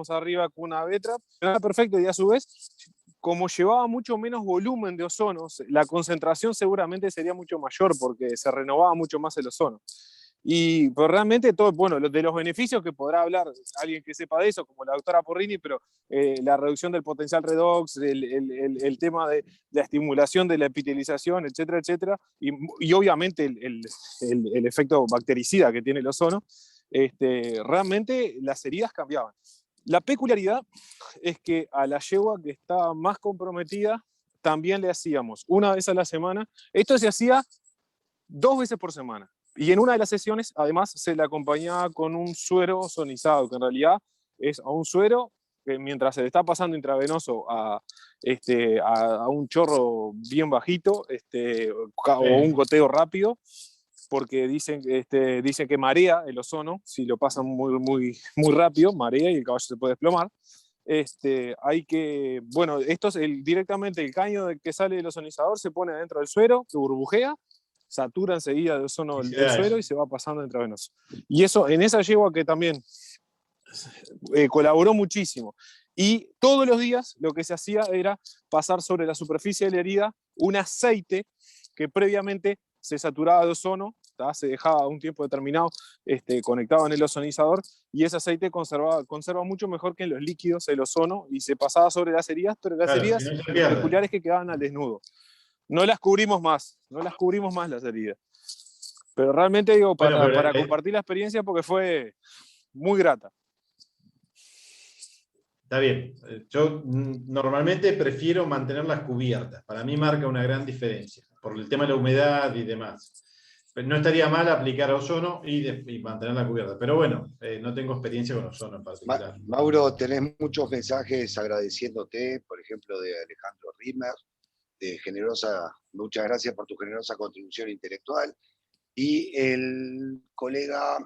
arriba con una vetra, era perfecto, y a su vez, como llevaba mucho menos volumen de ozono, la concentración seguramente sería mucho mayor, porque se renovaba mucho más el ozono. Y pues realmente todo, bueno, de los beneficios que podrá hablar alguien que sepa de eso, como la doctora Porrini, pero la reducción del potencial redox, el tema de la estimulación de la epitelización, etcétera, etcétera, y obviamente el efecto bactericida que tiene el ozono, realmente las heridas cambiaban. La peculiaridad es que a la yegua que estaba más comprometida también le hacíamos una vez a la semana. Esto se hacía 2 veces por semana. Y en una de las sesiones, además, se le acompañaba con un suero ozonizado, que en realidad es a un suero que mientras se le está pasando intravenoso a un chorro bien bajito, o un goteo rápido, porque dicen que marea el ozono, si lo pasan muy, muy, muy rápido, marea y el caballo se puede desplomar. Hay que, bueno, directamente el caño que sale del ozonizador se pone dentro del suero, se burbujea, satura enseguida de ozono del suero y se va pasando intravenoso. Y eso, en esa yegua que también colaboró muchísimo. Y todos los días lo que se hacía era pasar sobre la superficie de la herida un aceite que previamente se saturaba de ozono, se dejaba un tiempo determinado conectado en el ozonizador, y ese aceite conserva mucho mejor que en los líquidos el ozono, y se pasaba sobre las heridas, pero las heridas peculiares que quedaban al desnudo. No las cubrimos más las heridas. Pero realmente digo, Bueno, para compartir la experiencia porque fue muy grata. Está bien. Yo normalmente prefiero mantenerlas cubiertas. Para mí marca una gran diferencia, por el tema de la humedad y demás. Pero no estaría mal aplicar ozono y mantenerla cubierta. Pero bueno, no tengo experiencia con ozono en particular. Mauro, tenés muchos mensajes agradeciéndote, por ejemplo, de Alejandro Rimmer, de generosa, muchas gracias por tu generosa contribución intelectual. Y el colega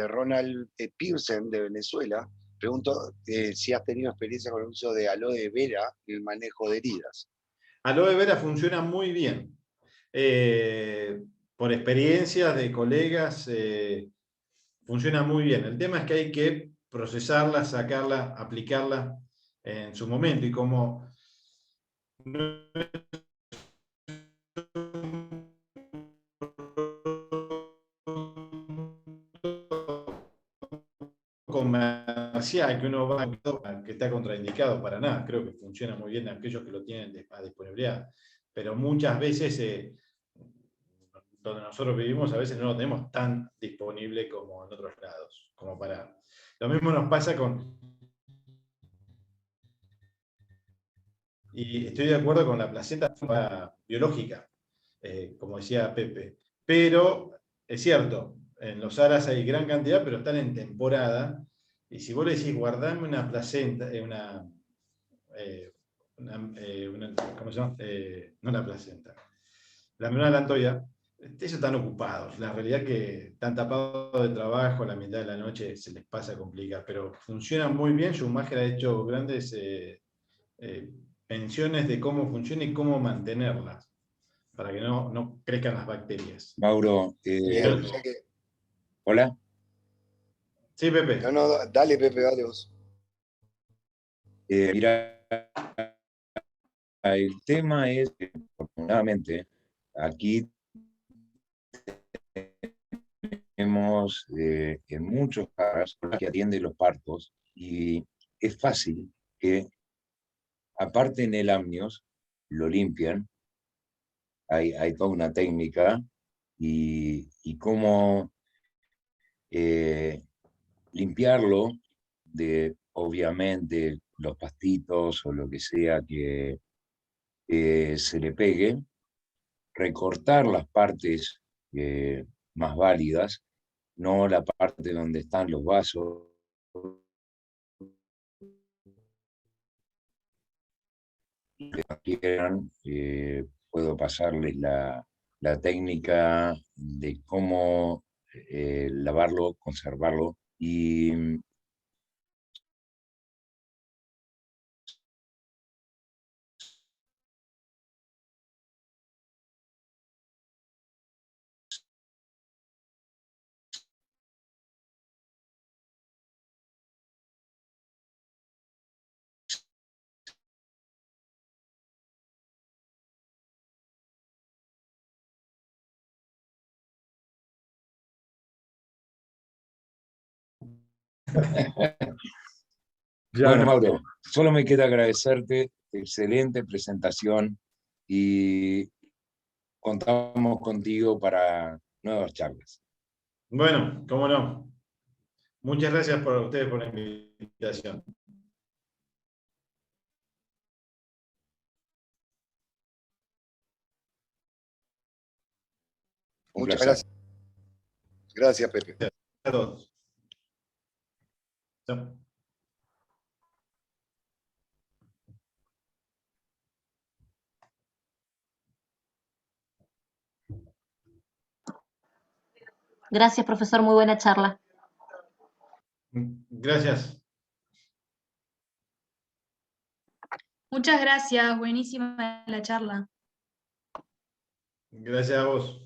Ronald Pearson de Venezuela preguntó si has tenido experiencia con el uso de aloe vera en el manejo de heridas. Aloe vera funciona muy bien. Por experiencias de colegas, funciona muy bien. El tema es que hay que procesarla, sacarla, aplicarla en su momento. Y como no comercial que uno va a que está contraindicado para nada, creo que funciona muy bien aquellos que lo tienen a disponibilidad, pero muchas veces donde nosotros vivimos a veces no lo tenemos tan disponible como en otros lados, como para... Lo mismo nos pasa con... Y estoy de acuerdo con la placenta biológica, como decía Pepe, pero es cierto, en los aras hay gran cantidad, pero están en temporada. Y si vos le decís, guardame una placenta, ¿cómo se llama? No la placenta, la membrana delantoidea, ellos están ocupados. La realidad es que están tapados de trabajo, a la mitad de la noche se les pasa a complicar, pero funciona muy bien. Schumacher ha hecho grandes menciones de cómo funciona y cómo mantenerlas, para que no crezcan las bacterias. Mauro, Bien, o sea que, hola. Sí, Pepe. no, dale, Pepe, dale vos. Mira, el tema es que, afortunadamente, aquí tenemos en muchos casos que atiende los partos y es fácil que aparten el amnios, lo limpian, hay toda una técnica y cómo limpiarlo de, obviamente, los pastitos o lo que sea que se le pegue, recortar las partes más válidas, no la parte donde están los vasos. Que quieran, puedo pasarles la técnica de cómo lavarlo, conservarlo y bueno, Mauro, solo me queda agradecerte, excelente presentación y contamos contigo para nuevas charlas. Bueno, cómo no. Muchas gracias por ustedes por la invitación. Muchas gracias. Gracias, Pepe. A todos. Chao. Gracias, profesor, muy buena charla. Gracias. Muchas gracias, buenísima la charla. Gracias a vos.